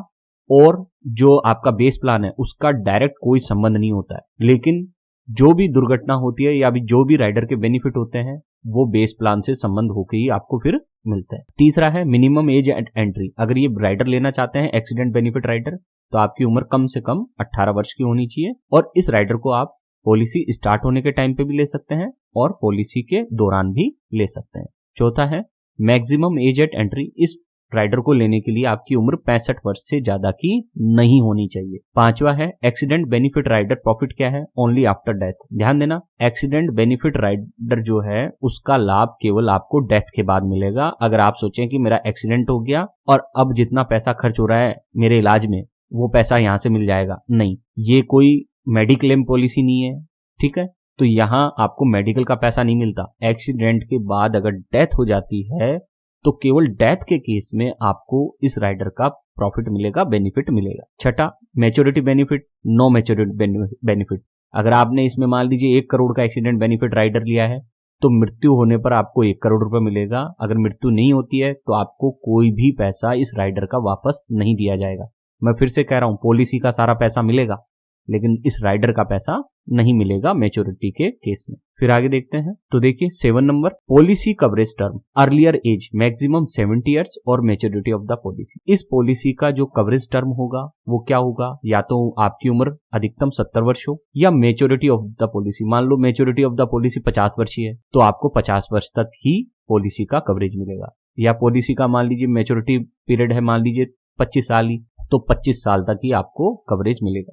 Speaker 1: और जो आपका बेस प्लान है उसका डायरेक्ट कोई संबंध नहीं होता है। लेकिन जो भी दुर्घटना होती है या भी जो भी राइडर के बेनिफिट होते हैं वो बेस प्लान से संबंध होकर ही आपको फिर मिलता है। तीसरा है मिनिमम एज एट एंट्री। अगर ये राइडर लेना चाहते हैं एक्सीडेंट बेनिफिट राइडर, तो आपकी उम्र कम से कम 18 वर्ष की होनी चाहिए, और इस राइडर को आप पॉलिसी स्टार्ट होने के टाइम पे भी ले सकते हैं और पॉलिसी के दौरान भी ले सकते हैं। चौथा है मैक्सिमम एज एट एंट्री। इस राइडर को लेने के लिए आपकी उम्र 65 वर्ष से ज्यादा की नहीं होनी चाहिए। पांचवा है एक्सीडेंट बेनिफिट राइडर प्रॉफिट क्या है, ओनली आफ्टर डेथ। ध्यान देना, एक्सीडेंट बेनिफिट राइडर जो है उसका लाभ केवल आपको डेथ के बाद मिलेगा। अगर आप सोचें कि मेरा एक्सीडेंट हो गया और अब जितना पैसा खर्च हो रहा है मेरे इलाज में वो पैसा यहां से मिल जाएगा, नहीं, ये कोई मेडिक्लेम पॉलिसी नहीं है, ठीक है। तो यहां आपको मेडिकल का पैसा नहीं मिलता। एक्सीडेंट के बाद अगर डेथ हो जाती है तो केवल डेथ के केस में आपको इस राइडर का प्रॉफिट मिलेगा, बेनिफिट मिलेगा। छठा maturity benefit, no maturity benefit. अगर आपने इसमें मान लीजिए 1 करोड़ का एक्सीडेंट बेनिफिट राइडर लिया है तो मृत्यु होने पर आपको 1 करोड़ रुपए मिलेगा। अगर मृत्यु नहीं होती है तो आपको कोई भी पैसा इस राइडर का वापस नहीं दिया जाएगा। मैं फिर से कह रहा हूं, पॉलिसी का सारा पैसा मिलेगा लेकिन इस राइडर का पैसा नहीं मिलेगा मैच्योरिटी के केस में। फिर आगे देखते हैं, तो देखिए 7 number, policy coverage term, earlier as maximum 70 years और मैच्योरिटी ऑफ द पॉलिसी। इस पॉलिसी का जो कवरेज टर्म होगा वो क्या होगा, या तो आपकी उम्र अधिकतम 70 वर्ष हो या मैच्योरिटी ऑफ द पॉलिसी, मान लो मैच्योरिटी ऑफ द पॉलिसी 50 वर्ष है तो आपको 50 वर्ष तक ही पॉलिसी का कवरेज मिलेगा। या पॉलिसी का मान लीजिए मैच्योरिटी पीरियड है मान लीजिए 25 साल ही, तो 25 साल तक ही आपको कवरेज मिलेगा।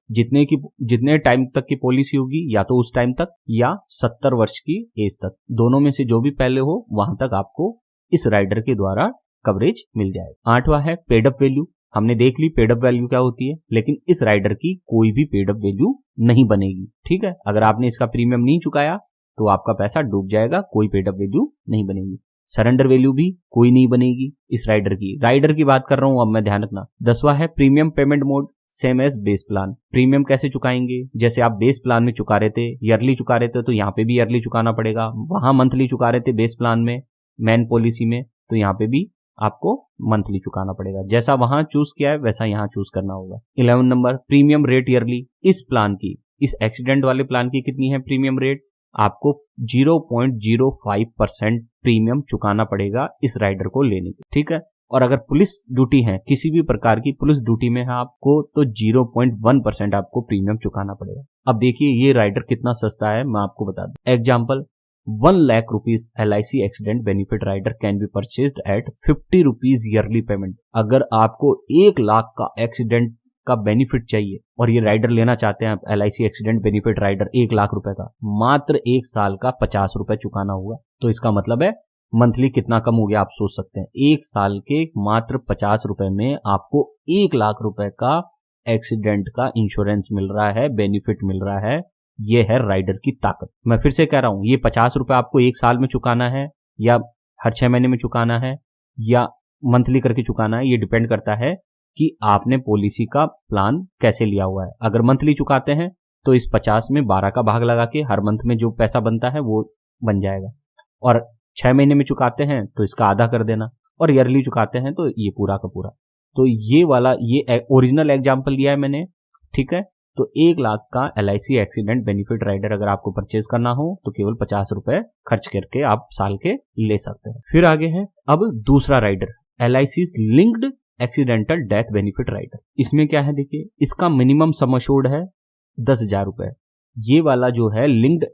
Speaker 1: जितने टाइम तक की पॉलिसी होगी या तो उस टाइम तक या 70 वर्ष की एज तक, दोनों में से जो भी पहले हो वहां तक आपको इस राइडर के द्वारा कवरेज मिल जाएगा। 8वां है पेड अप वैल्यू। हमने देख ली पेड अप वैल्यू क्या होती है, लेकिन इस राइडर की कोई भी पेड अप वैल्यू नहीं बनेगी, ठीक है। अगर आपने इसका प्रीमियम नहीं चुकाया तो आपका पैसा डूब जाएगा, कोई पेड अप वैल्यू नहीं बनेगी। सरेंडर वैल्यू भी कोई नहीं बनेगी इस राइडर की बात कर रहा हूं अब मैं, ध्यान रखना। 10वां है premium payment mode, same as base plan. Premium कैसे चुकाएंगे, जैसे आप बेस प्लान में चुका रहे थे, ईयरली चुका रहे थे, तो यहाँ पे भी ईयरली चुकाना पड़ेगा। वहां मंथली चुका रहे थे बेस प्लान में, मेन पॉलिसी में, तो यहाँ पे भी आपको मंथली चुकाना पड़ेगा। जैसा वहां चूज किया है वैसा यहाँ चूज करना होगा। 11 नंबर प्रीमियम रेट ईयरली। इस प्लान की, इस एक्सीडेंट वाले प्लान की कितनी है प्रीमियम रेट, आपको 0.05% प्रीमियम चुकाना पड़ेगा इस राइडर को लेने की, ठीक है। और अगर पुलिस ड्यूटी है, किसी भी प्रकार की पुलिस ड्यूटी में है आपको, तो 0.1% आपको प्रीमियम चुकाना पड़ेगा। अब देखिए ये राइडर कितना सस्ता है, मैं आपको बता दूं। Example, 1 lakh rupees LIC accident benefit rider can be purchased at 50 rupees yearly payment. अगर आपको 1 लाख का एक्सीडेंट का बेनिफिट चाहिए और ये राइडर लेना चाहते हैं आप, LIC accident benefit rider 1 lakh रुपए का, मात्र 1 साल का 50 रुपए चुकाना होगा। तो इसका मतलब है मंथली कितना कम हो गया आप सोच सकते हैं। 1 साल के मात्र 50 रुपए में आपको 1 लाख रुपए का एक्सीडेंट का इंश्योरेंस मिल रहा है, बेनिफिट मिल रहा है। ये है राइडर की ताकत। मैं फिर से कह रहा हूं, ये 50 रुपए आपको 1 साल में चुकाना है या हर 6 महीने में चुकाना है या मंथली करके चुकाना है, ये डिपेंड करता है कि आपने पॉलिसी का प्लान कैसे लिया हुआ है। अगर मंथली चुकाते हैं तो इस 50 में 12 का भाग लगा के हर मंथ में जो पैसा बनता है वो बन जाएगा, और 6 महीने में चुकाते हैं तो इसका आधा कर देना, और ईयरली चुकाते हैं तो ये पूरा का पूरा। तो ये वाला, ये ओरिजिनल एग्जाम्पल लिया है मैंने, ठीक है। तो 1 लाख का LIC एक्सीडेंट बेनिफिट राइडर अगर आपको परचेज करना हो तो केवल 50 रुपए खर्च करके आप साल के ले सकते हैं। फिर आगे है अब दूसरा rider, LIC linked accidental death benefit rider. इसमें क्या है देखिए, इसका मिनिमम सम एश्योर्ड है 10,000 रुपए। ये वाला जो है linked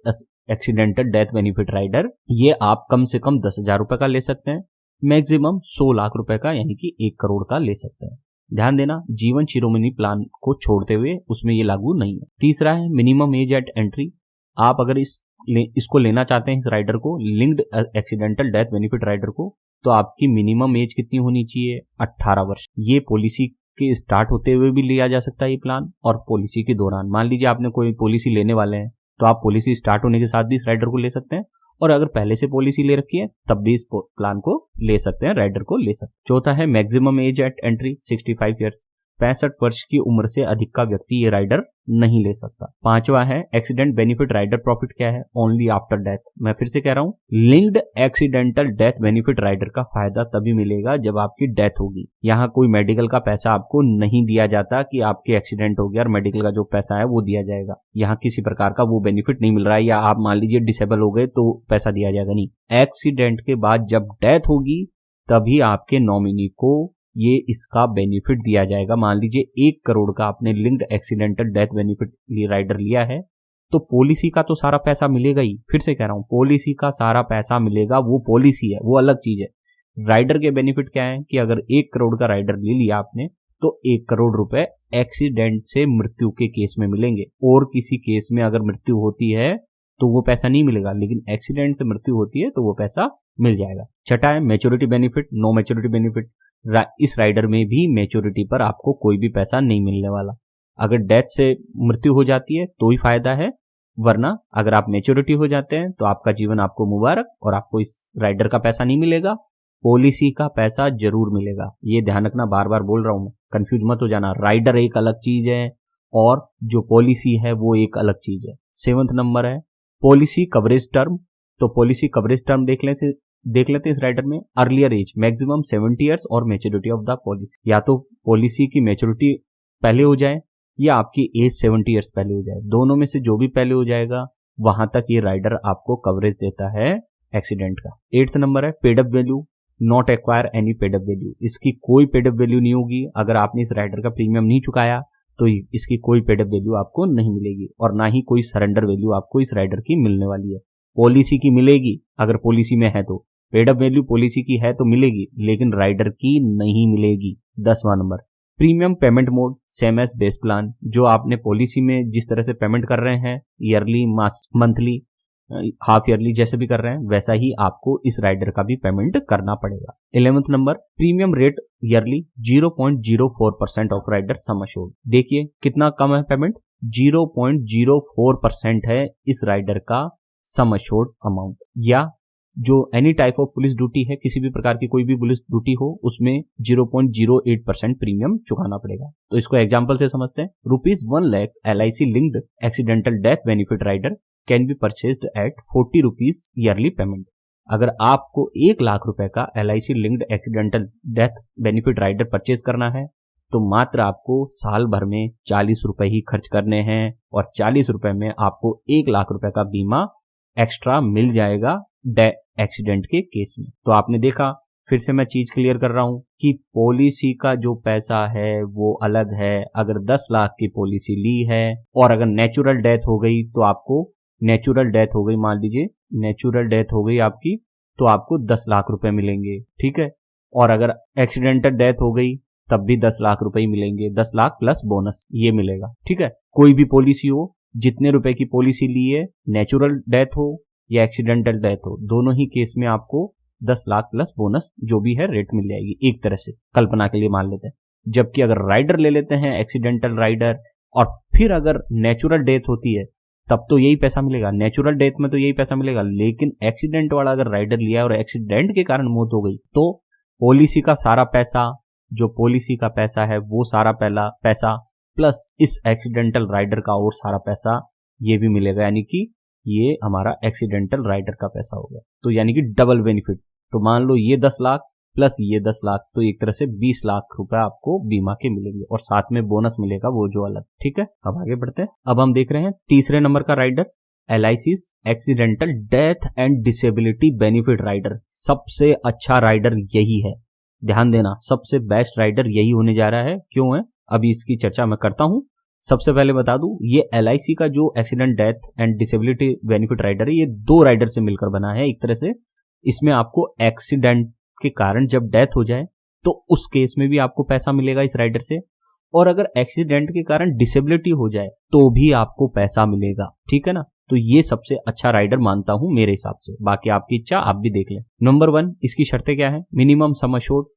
Speaker 1: accidental death benefit rider, ये आप कम से कम 10,000 रुपए का ले सकते हैं, मैक्सिमम 100 लाख रुपए का यानी कि 1 करोड़ का ले सकते हैं। ध्यान देना, जीवन शिरोमणि प्लान को छोड़ते हुए उसमें ये लागू नहीं है। तीसरा है मिनिमम एज एट एंट्री। आप अगर इसको लेना चाहते हैं, इस राइडर को, linked accidental death benefit rider को, तो आपकी मिनिमम एज कितनी होनी चाहिए? 18 वर्ष। ये पॉलिसी के स्टार्ट होते हुए भी लिया जा सकता है ये प्लान, और पॉलिसी के दौरान। मान लीजिए आपने कोई पॉलिसी लेने वाले हैं तो आप पॉलिसी स्टार्ट होने के साथ भी इस राइडर को ले सकते हैं, और अगर पहले से पॉलिसी ले रखी है तब भी इस प्लान को ले सकते हैं, राइडर को ले सकते हैं। चौथा है maximum age eight entry 65 years. 65 वर्ष की उम्र से अधिक का व्यक्ति ये राइडर नहीं ले सकता। पांचवा है एक्सीडेंट बेनिफिट राइडर प्रॉफिट क्या है? Only after death. मैं फिर से कह रहा हूं, linked accidental death benefit rider का फायदा तभी मिलेगा जब आपकी डेथ होगी। यहाँ कोई मेडिकल का पैसा आपको नहीं दिया जाता कि आपके एक्सीडेंट हो गया और मेडिकल का जो पैसा है वो दिया जाएगा। यहाँ किसी प्रकार का वो बेनिफिट नहीं मिल रहा है, या आप मान लीजिए डिसेबल हो गए तो पैसा दिया जाएगा, नहीं। एक्सीडेंट के बाद जब डेथ होगी तभी आपके नॉमिनी को ये इसका बेनिफिट दिया जाएगा। मान लीजिए 1 करोड़ का आपने linked accidental death benefit rider लिया है, तो पॉलिसी का तो सारा पैसा मिलेगा ही। फिर से कह रहा हूं, पॉलिसी का सारा पैसा मिलेगा, वो पॉलिसी है, वो अलग चीज है। राइडर के बेनिफिट क्या है कि अगर 1 करोड़ का राइडर ले लिया आपने तो 1 करोड़ रुपए एक्सीडेंट से मृत्यु के केस में मिलेंगे, और किसी केस में अगर मृत्यु होती है तो वो पैसा नहीं मिलेगा, लेकिन एक्सीडेंट से मृत्यु होती है तो वो पैसा मिल जाएगा। छठा है maturity benefit, no maturity benefit. इस राइडर में भी मैच्योरिटी पर आपको कोई भी पैसा नहीं मिलने वाला। अगर डेथ से मृत्यु हो जाती है तो ही फायदा है, वरना अगर आप मैच्योरिटी हो जाते हैं तो आपका जीवन आपको मुबारक, और आपको इस राइडर का पैसा नहीं मिलेगा, पॉलिसी का पैसा जरूर मिलेगा। ये ध्यान रखना, बार बार बोल रहा हूं मैं, कंफ्यूज मत हो जाना। राइडर एक अलग चीज है और जो पॉलिसी है वो एक अलग चीज है। 7वां नंबर है पॉलिसी कवरेज टर्म। तो पॉलिसी कवरेज टर्म देख लेते हैं इस राइडर में। अर्लियर एज मैक्सिमम 70 ईयर्स और मैच्योरिटी ऑफ द पॉलिसी। या तो पॉलिसी की मैच्योरिटी पहले हो जाए या आपकी एज 70 ईयर्स पहले हो जाए, दोनों में से जो भी पहले हो जाएगा वहां तक ये राइडर आपको कवरेज देता है एक्सीडेंट का। 8वां नंबर है paid up value, not acquire any paid up value. इसकी कोई पेड अप वैल्यू नहीं होगी। अगर आपने इस राइडर का प्रीमियम नहीं चुकाया तो इसकी कोई पेड अप वैल्यू आपको नहीं मिलेगी, और ना ही कोई सरेंडर वैल्यू आपको इस राइडर की मिलने वाली है। पॉलिसी की मिलेगी अगर पॉलिसी में है, तो पेड अप वैल्यू पॉलिसी की है तो मिलेगी, लेकिन राइडर की नहीं मिलेगी। 10वां number premium payment mode, same as base plan. जो आपने पॉलिसी में जिस तरह से पेमेंट कर रहे हैं, ईयरली, मंथली, हाफ ईयरली जैसे भी कर रहे हैं, वैसा ही आपको इस राइडर का भी पेमेंट करना पड़ेगा। 11वां number premium rate yearly 0.04% of rider sum assured. देखिए कितना कम है पेमेंट, 0.04% है इस राइडर का सम अश्योर्ड अमाउंट। या जो any type of police duty है, किसी भी प्रकार की कोई भी पुलिस ड्यूटी हो, उसमें 0.08% प्रीमियम चुकाना पड़ेगा। तो इसको एग्जांपल से समझते हैं। ₹1 lakh LIC linked accidental death benefit rider can be purchased at ₹40 yearly payment. अगर आपको 1 लाख रुपए का LIC linked accidental death benefit rider purchase करना है तो मात्र आपको साल भर में 40 रुपए ही खर्च करने हैं, और 40 रुपए में आपको 1 लाख रुपए का बीमा एक्स्ट्रा मिल जाएगा एक्सीडेंट के केस में। तो आपने देखा, फिर से मैं चीज क्लियर कर रहा हूं कि पॉलिसी का जो पैसा है वो अलग है। अगर 10 लाख की पॉलिसी ली है और अगर नेचुरल डेथ हो गई तो आपको, नेचुरल डेथ हो गई, मान लीजिए नेचुरल डेथ हो गई आपकी, तो आपको 10 लाख रुपए मिलेंगे, ठीक है। और अगर एक्सीडेंटल डेथ हो गई तब भी 10 लाख रुपए ही मिलेंगे, 10 लाख प्लस बोनस ये मिलेगा, ठीक है। कोई भी पॉलिसी हो, जितने रुपए की पॉलिसी ली है, नेचुरल डेथ हो या एक्सीडेंटल डेथ हो, दोनों ही केस में आपको 10 लाख प्लस बोनस जो भी है रेट मिल जाएगी, एक तरह से कल्पना के लिए मान लेते हैं। जबकि अगर राइडर ले लेते हैं एक्सीडेंटल राइडर, और फिर अगर नेचुरल डेथ होती है तब तो यही पैसा मिलेगा, नेचुरल डेथ में तो यही पैसा मिलेगा। लेकिन एक्सीडेंट वाला अगर राइडर लिया और एक्सीडेंट के कारण मौत हो गई तो पॉलिसी का सारा पैसा, जो पॉलिसी का पैसा है वो सारा पहला पैसा प्लस इस एक्सीडेंटल राइडर का और सारा पैसा ये भी मिलेगा, यानी कि ये हमारा एक्सीडेंटल राइडर का पैसा हो गया। तो यानी कि डबल बेनिफिट। तो मान लो ये 10 लाख प्लस ये 10 लाख, तो एक तरह से 20 लाख रुपए आपको बीमा के मिलेंगे, और साथ में बोनस मिलेगा वो जो अलग, ठीक है। अब आगे बढ़ते हैं। अब हम देख रहे हैं तीसरे नंबर का rider, LIC's accidental death and disability benefit rider. सबसे अच्छा राइडर यही है, ध्यान देना, सबसे बेस्ट राइडर यही होने जा रहा है। क्यों है, अभी इसकी चर्चा मैं करता हूं। सबसे पहले बता दूं, ये LIC का जो accident death and disability benefit rider है, ये 2 राइडर से मिलकर बना है एक तरह से। इसमें आपको एक्सीडेंट के कारण जब डेथ हो जाए तो उस केस में भी आपको पैसा मिलेगा इस राइडर से, और अगर एक्सीडेंट के कारण डिसेबिलिटी हो जाए तो भी आपको पैसा मिलेगा, ठीक है ना। तो ये सबसे अच्छा राइडर मानता हूं मेरे हिसाब से, बाकी आपकी इच्छा, आप भी देख लें। नंबर 1, इसकी शर्तें क्या है? Minimum sum assured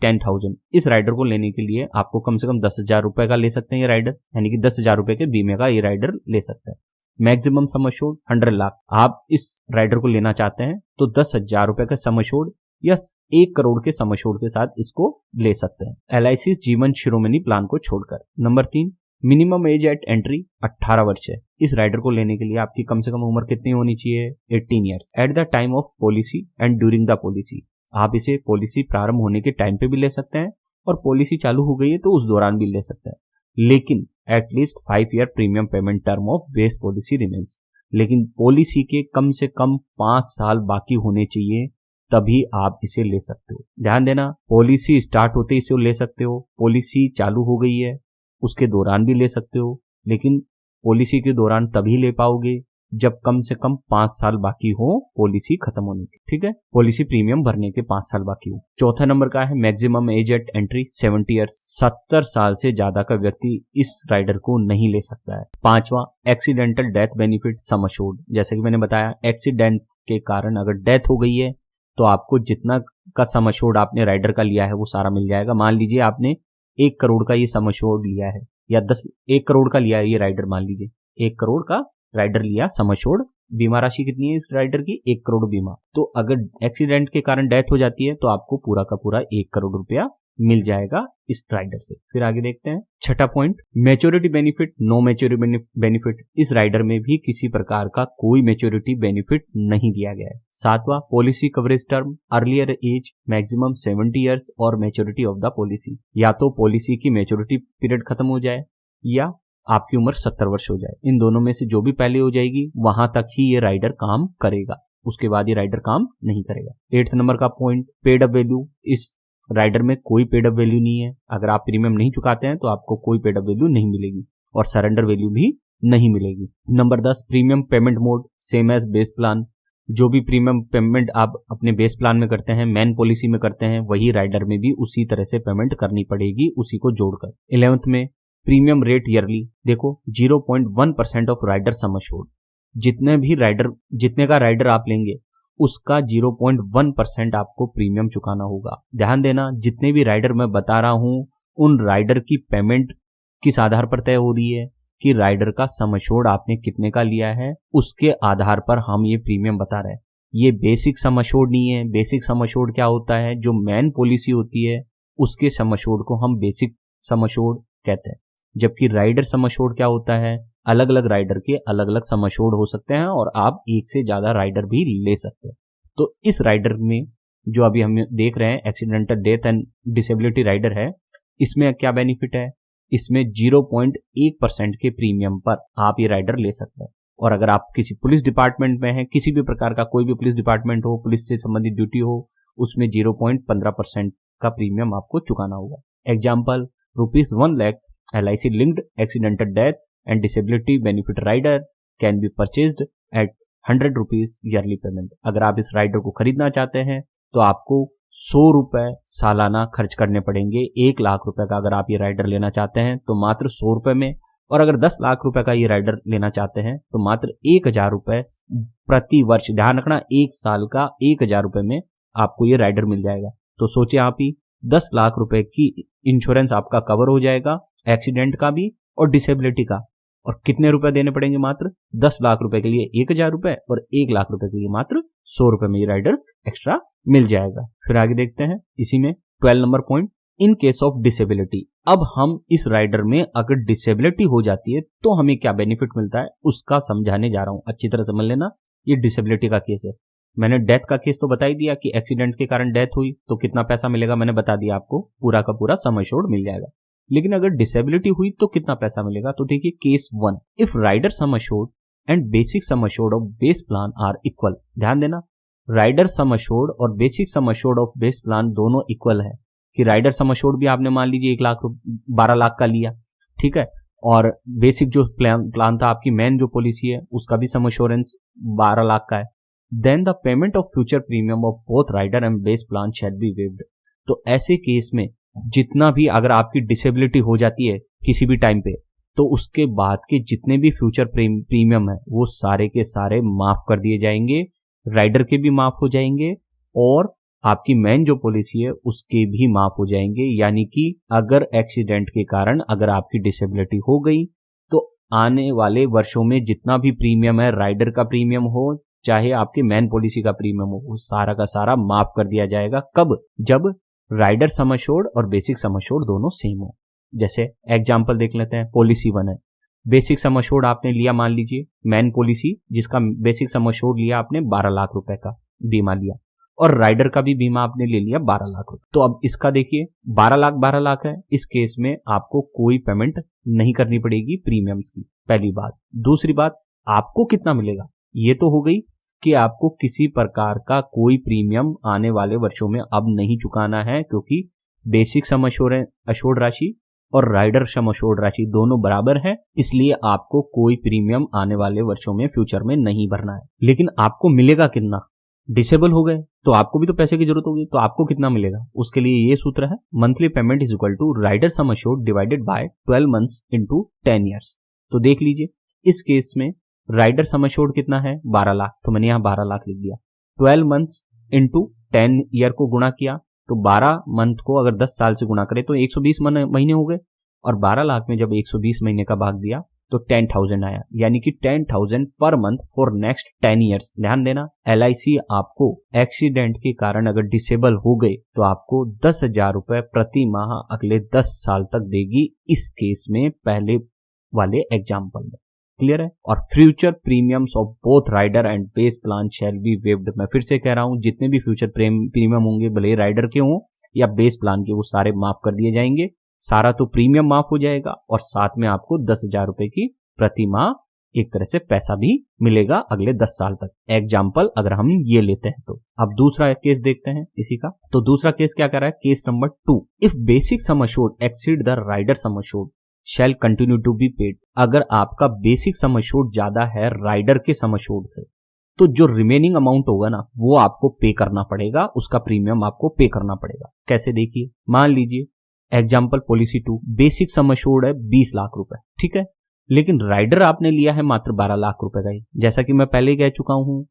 Speaker 1: 10,000। इस राइडर को लेने के लिए आपको कम से कम 10,000 रुपए का ले सकते हैं ये राइडर, यानी कि 10,000 रुपए के बीमे का ये राइडर ले सकते हैं। Maximum sum assured 100 lakh. आप इस राइडर को लेना चाहते हैं तो 10,000 रुपए का सम अश्योर्ड या 1 करोड़ के सम अश्योर्ड के साथ इसको ले सकते हैं, LIC जीवन शिरोमणि प्लान को छोड़कर। Number 3, minimum age eight entry 18 वर्ष है। इस राइडर को लेने के लिए आपकी कम से कम उम्र कितनी होनी चाहिए? 18 years at the time of policy and during the policy. आप इसे पॉलिसी प्रारंभ होने के टाइम पे भी ले सकते हैं और पॉलिसी चालू हो गई है तो उस दौरान भी ले सकते हैं, लेकिन at least 5 year premium payment term of base policy remains. लेकिन पॉलिसी के कम से कम 5 साल बाकी होने चाहिए, तभी आप इसे ले सकते हो। ध्यान देना, पॉलिसी स्टार्ट होते इसे ले सकते हो, पॉलिसी चालू हो गई है उसके दौरान भी ले सकते हो, लेकिन पॉलिसी के दौरान तभी ले पाओगे जब कम से कम 5 साल बाकी हो पॉलिसी खत्म होने की। ठीक है, पॉलिसी प्रीमियम भरने के 5 साल बाकी हो। चौथा नंबर का है maximum age eight entry 70 years. 70 साल से ज्यादा का व्यक्ति इस राइडर को नहीं ले सकता है। पांचवा, accidental death benefit sum assured. जैसे कि मैंने बताया, एक्सीडेंट के कारण अगर डेथ हो गई है तो आपको जितना का सम अश्योर्ड आपने राइडर का लिया है वो सारा मिल जाएगा। मान लीजिए आपने 1 करोड़ का ये सम अश्योर्ड लिया है, या 1 करोड़ का लिया है ये राइडर, मान लीजिए 1 करोड़ का राइडर लिया सम अश्योर्ड। बीमा राशि कितनी है इस राइडर की? 1 करोड़ बीमा। तो अगर एक्सीडेंट के कारण डेथ हो जाती है तो आपको पूरा का पूरा 1 करोड़ रुपया मिल जाएगा इस राइडर से। फिर आगे देखते हैं छठा point, maturity benefit, no maturity benefit. इस राइडर में भी किसी प्रकार का कोई मैच्योरिटी बेनिफिट नहीं दिया गया है। सातवां, policy coverage term, earlier as maximum 70 years और मैच्योरिटी ऑफ द पॉलिसी। या तो पॉलिसी की मैच्योरिटी पीरियड खत्म हो जाए या आपकी उम्र 70 वर्ष हो जाए, इन दोनों में से जो भी पहले हो जाएगी वहां तक ही ये राइडर काम करेगा, उसके बाद ये राइडर काम नहीं करेगा। 8th नंबर का पॉइंट, पेड अप वैल्यू। इस राइडर में कोई पेड अप वैल्यू नहीं है। अगर आप प्रीमियम नहीं चुकाते हैं तो आपको कोई पेड अप वैल्यू नहीं मिलेगी और सरेंडर वैल्यू भी नहीं मिलेगी। Number 10, premium payment mode same as base plan. जो भी प्रीमियम पेमेंट आप अपने बेस प्लान में करते हैं, मेन पॉलिसी में करते हैं, वही राइडर में भी उसी तरह से पेमेंट करनी पड़ेगी, उसी को जोड़कर। 11th में, प्रीमियम रेट ईयरली। देखो 0.1% ऑफ राइडर सम अश्योर्ड। जितने का राइडर आप लेंगे उसका 0.1% आपको प्रीमियम चुकाना होगा। ध्यान देना, जितने भी राइडर मैं बता रहा हूं उन राइडर की पेमेंट किस आधार पर तय हो रही है कि राइडर का सम अश्योर्ड आपने कितने का लिया है, उसके आधार पर हम ये प्रीमियम बता रहे हैं। ये बेसिक सम अश्योर्ड नहीं है। बेसिक सम अश्योर्ड क्या होता है? जो मेन पॉलिसी होती है उसके सम अश्योर्ड को हम बेसिक सम अश्योर्ड कहते हैं, जबकि राइडर सम अश्योर्ड क्या होता है? अलग अलग राइडर के अलग अलग सम अश्योर्ड हो सकते हैं और आप एक से ज्यादा राइडर भी ले सकते हैं। तो इस राइडर में जो अभी हम देख रहे हैं accidental death and disability rider है, इसमें क्या बेनिफिट है? इसमें 0.1% के प्रीमियम पर आप ये राइडर ले सकते हैं। और अगर आप किसी पुलिस डिपार्टमेंट में हैं, किसी भी प्रकार का कोई भी पुलिस डिपार्टमेंट हो, पुलिस से संबंधित ड्यूटी हो, उसमें 0.15% का प्रीमियम आपको चुकाना होगा। Example, ₹1 lakh LIC linked accidental death and disability benefit rider can be purchased at ₹100 yearly payment। अगर आप इस राइडर को खरीदना चाहते हैं तो आपको 100 रुपए सालाना खर्च करने पड़ेंगे। 1 लाख रुपए का अगर आप ये राइडर लेना चाहते हैं तो मात्र 100 रुपए में, और अगर 10 लाख रुपए का ये राइडर लेना चाहते हैं तो मात्र 1,000 रुपए प्रति वर्ष। ध्यान रखना, 1 साल का 1,000 रुपए में आपको ये राइडर मिल जाएगा। तो सोचिए आप ही, 10 लाख रुपए की इंश्योरेंस आपका कवर हो जाएगा, एक्सीडेंट का भी और डिसेबिलिटी का। और कितने रुपए देने पड़ेंगे? मात्र 10 लाख रुपए के लिए 1,000 रुपए और 1 लाख रुपए के लिए मात्र 100 रुपए में ये राइडर एक्स्ट्रा मिल जाएगा। फिर आगे देखते हैं इसी में 12 number point, in case of disability. अब हम इस राइडर में अगर डिसेबिलिटी हो जाती है तो हमें क्या बेनिफिट मिलता है उसका समझाने जा रहा हूं, अच्छी तरह समझ लेना। ये डिसेबिलिटी का केस है। मैंने डेथ का केस तो बता ही दिया कि एक्सीडेंट के कारण डेथ हुई तो कितना पैसा मिलेगा, मैंने बता दिया आपको, पूरा का पूरा सम अश्योर्ड मिल जाएगा। लेकिन अगर डिसेबिलिटी हुई तो कितना पैसा मिलेगा? तो देखिए case 1, if rider sum assured and basic sum assured of base plan are equal. ध्यान देना, राइडर सम अश्योर्ड और basic sum assured of base plan दोनों इक्वल है। कि राइडर सम अश्योर्ड भी आपने मान लीजिए 12 लाख का लिया, ठीक है, और बेसिक जो प्लान था आपकी मेन जो पॉलिसी है उसका भी सम अश्योरेंस 12 लाख का है, then the payment of future premium of both rider and base plan shall be waived. तो ऐसे केस में जितना भी अगर आपकी डिसेबिलिटी हो जाती है किसी भी टाइम पे, तो उसके बाद के जितने भी फ्यूचर प्रीमियम है वो सारे के सारे माफ कर दिए जाएंगे, राइडर के भी माफ हो जाएंगे और आपकी मेन जो पॉलिसी है उसके भी माफ हो जाएंगे। यानी कि अगर एक्सीडेंट के कारण अगर आपकी डिसेबिलिटी हो गई तो आने वाले वर्षों में जितना भी प्रीमियम है, राइडर का प्रीमियम हो चाहे आपके मेन पॉलिसी का प्रीमियम हो, वो सारा का सारा माफ कर दिया जाएगा। कब? जब राइडर सम एश्योर्ड और बेसिक सम एश्योर्ड दोनों सेम हो। जैसे एग्जांपल देख लेते हैं, पॉलिसी 1 है, बेसिक सम एश्योर्ड आपने लिया, मान लीजिए मेन पॉलिसी जिसका बेसिक सम एश्योर्ड लिया आपने 12 लाख रुपए का बीमा लिया और राइडर का भी बीमा आपने ले लिया 12 लाख रुपए। तो अब इसका देखिए 12 लाख है, इस केस में आपको कोई पेमेंट नहीं करनी पड़ेगी प्रीमियम्स की, पहली बात। दूसरी बात, आपको कितना मिलेगा ये तो हो गई कि आपको किसी प्रकार का कोई प्रीमियम आने वाले वर्षों में अब नहीं चुकाना है, क्योंकि बेसिक सम एश्योर्ड राशि और राइडर सम एश्योर्ड राशि दोनों बराबर है, इसलिए आपको कोई प्रीमियम आने वाले वर्षों में फ्यूचर में नहीं भरना है। लेकिन आपको मिलेगा कितना? डिसेबल हो गए तो आपको भी तो पैसे की जरूरत होगी, तो आपको कितना मिलेगा? उसके लिए ये सूत्र है, monthly payment is equal to rider sum assured divided by 12 months into 10 years. तो देख लीजिए इस केस में राइडर सम एश्योर्ड कितना है? 12 लाख, तो मैंने यहाँ 12 लाख लिख दिया। 12 मंथ्स इंटू 10 ईयर को गुणा किया तो 12 मंथ को अगर 10 साल से गुणा करें तो 120 महीने हो गए, और 12 लाख में जब 120 महीने का भाग दिया तो 10,000 आया, यानी कि 10,000 per month for next 10 years. ध्यान देना, LIC आपको एक्सीडेंट के कारण अगर डिसेबल हो गए तो आपको 10,000 रुपए प्रति माह अगले 10 साल तक देगी, इस केस में पहले वाले एग्जाम्पल में। क्लियर है? और future premiums of both rider and base plan shall be waived. मैं फिर से कह रहा हूं, जितने भी फ्यूचर प्रीमियम होंगे भले राइडर के हों या बेस प्लान के, वो सारे माफ कर दिए जाएंगे। सारा तो प्रीमियम माफ हो जाएगा और साथ में आपको 10,000 रुपए की प्रति माह एक तरह से पैसा भी मिलेगा अगले 10 साल तक। एग्जाम्पल अगर हम ये लेते हैं तो अब दूसरा केस देखते हैं इसी का। तो दूसरा केस क्या कर रहा है? Case number 2, if basic sum assured exceed the rider sum assured shall continue to be paid. अगर आपका बेसिक सम एश्योर्ड ज्यादा है राइडर के सम एश्योर्ड से, तो जो रिमेनिंग अमाउंट होगा ना वो आपको पे करना पड़ेगा, उसका प्रीमियम आपको पे करना पड़ेगा। कैसे? देखिए, मान लीजिए example policy 2, basic sum assured है 20 लाख रुपए, ठीक है, लेकिन राइडर आपने लिया है मात्र 12 लाख रुपए का ही। जैसा कि मैं पहले ही कह चुका हूं,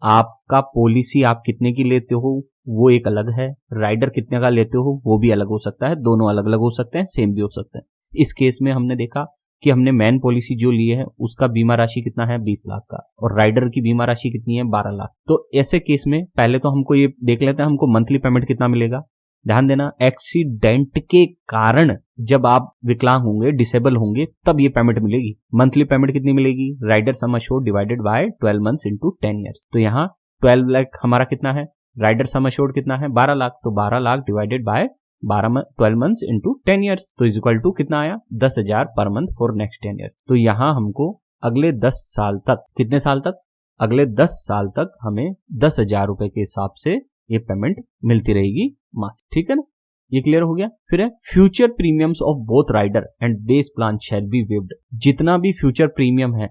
Speaker 1: आपका पॉलिसी आप कितने की लेते हो वो एक अलग है, राइडर कितने का लेते हो वो भी अलग हो सकता है, दोनों अलग अलग हो सकते हैं, सेम भी हो सकते हैं। इस केस में हमने देखा कि हमने मेन पॉलिसी जो ली है उसका बीमा राशि कितना है? 20 लाख का, और राइडर की बीमा राशि कितनी है? 12 लाख। तो ऐसे केस में पहले तो हमको ये देख लेते हैं हमको मंथली पेमेंट कितना मिलेगा। ध्यान देना, एक्सीडेंट के कारण जब आप विकलांग होंगे, डिसेबल होंगे, तब ये पेमेंट मिलेगी। मंथली पेमेंट कितनी मिलेगी? Rider sum assured divided by 12 months into 10 years. तो यहाँ 12 लाख हमारा कितना है? राइडर सम एश्योर्ड कितना है? 12 लाख। तो 12 lakh divided by 12 months into 10 years, तो इज इक्वल टू कितना आया? 10,000 per month for next 10 years. तो यहाँ हमको अगले 10 साल तक, कितने साल तक? अगले 10 साल तक हमें 10,000 रुपए के हिसाब से ये पेमेंट मिलती रहेगी मासिक। ठीक है ना, ये क्लियर हो गया। फिर है future premiums of both rider and base plan shall be waived. जितना भी फ्यूचर प्रीमियम है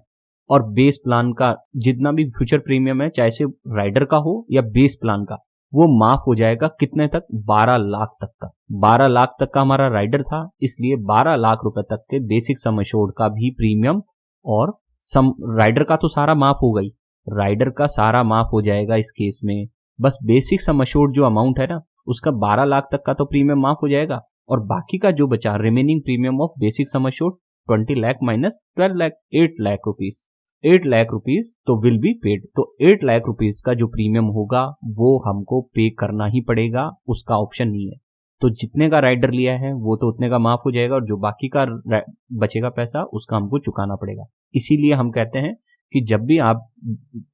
Speaker 1: और बेस प्लान का जितना भी फ्यूचर प्रीमियम है, चाहे से राइडर का हो या बेस प्लान का, वो माफ हो जाएगा। कितने तक? 12 लाख तक का। 12 लाख तक का हमारा राइडर था, इसलिए 12 लाख रुपए तक के बेसिक सम एश्योर्ड का भी प्रीमियम और राइडर का तो सारा माफ हो गई, राइडर का सारा माफ हो जाएगा इस केस में। बस बेसिक सम एश्योर्ड जो अमाउंट है ना, उसका 12 लाख तक का तो प्रीमियम माफ हो जाएगा, और बाकी का जो बचा remaining premium of basic sum assured 20 lakh minus 12 lakh, 8 lakh rupees, 8 lakh rupees तो विल बी पेड। तो 8 लाख रुपीज का जो प्रीमियम होगा वो हमको पे करना ही पड़ेगा, उसका ऑप्शन नहीं है। तो जितने का राइडर लिया है वो तो उतने का माफ हो जाएगा, और जो बाकी का बचेगा पैसा उसका हमको चुकाना पड़ेगा। इसीलिए हम कहते हैं कि जब भी आप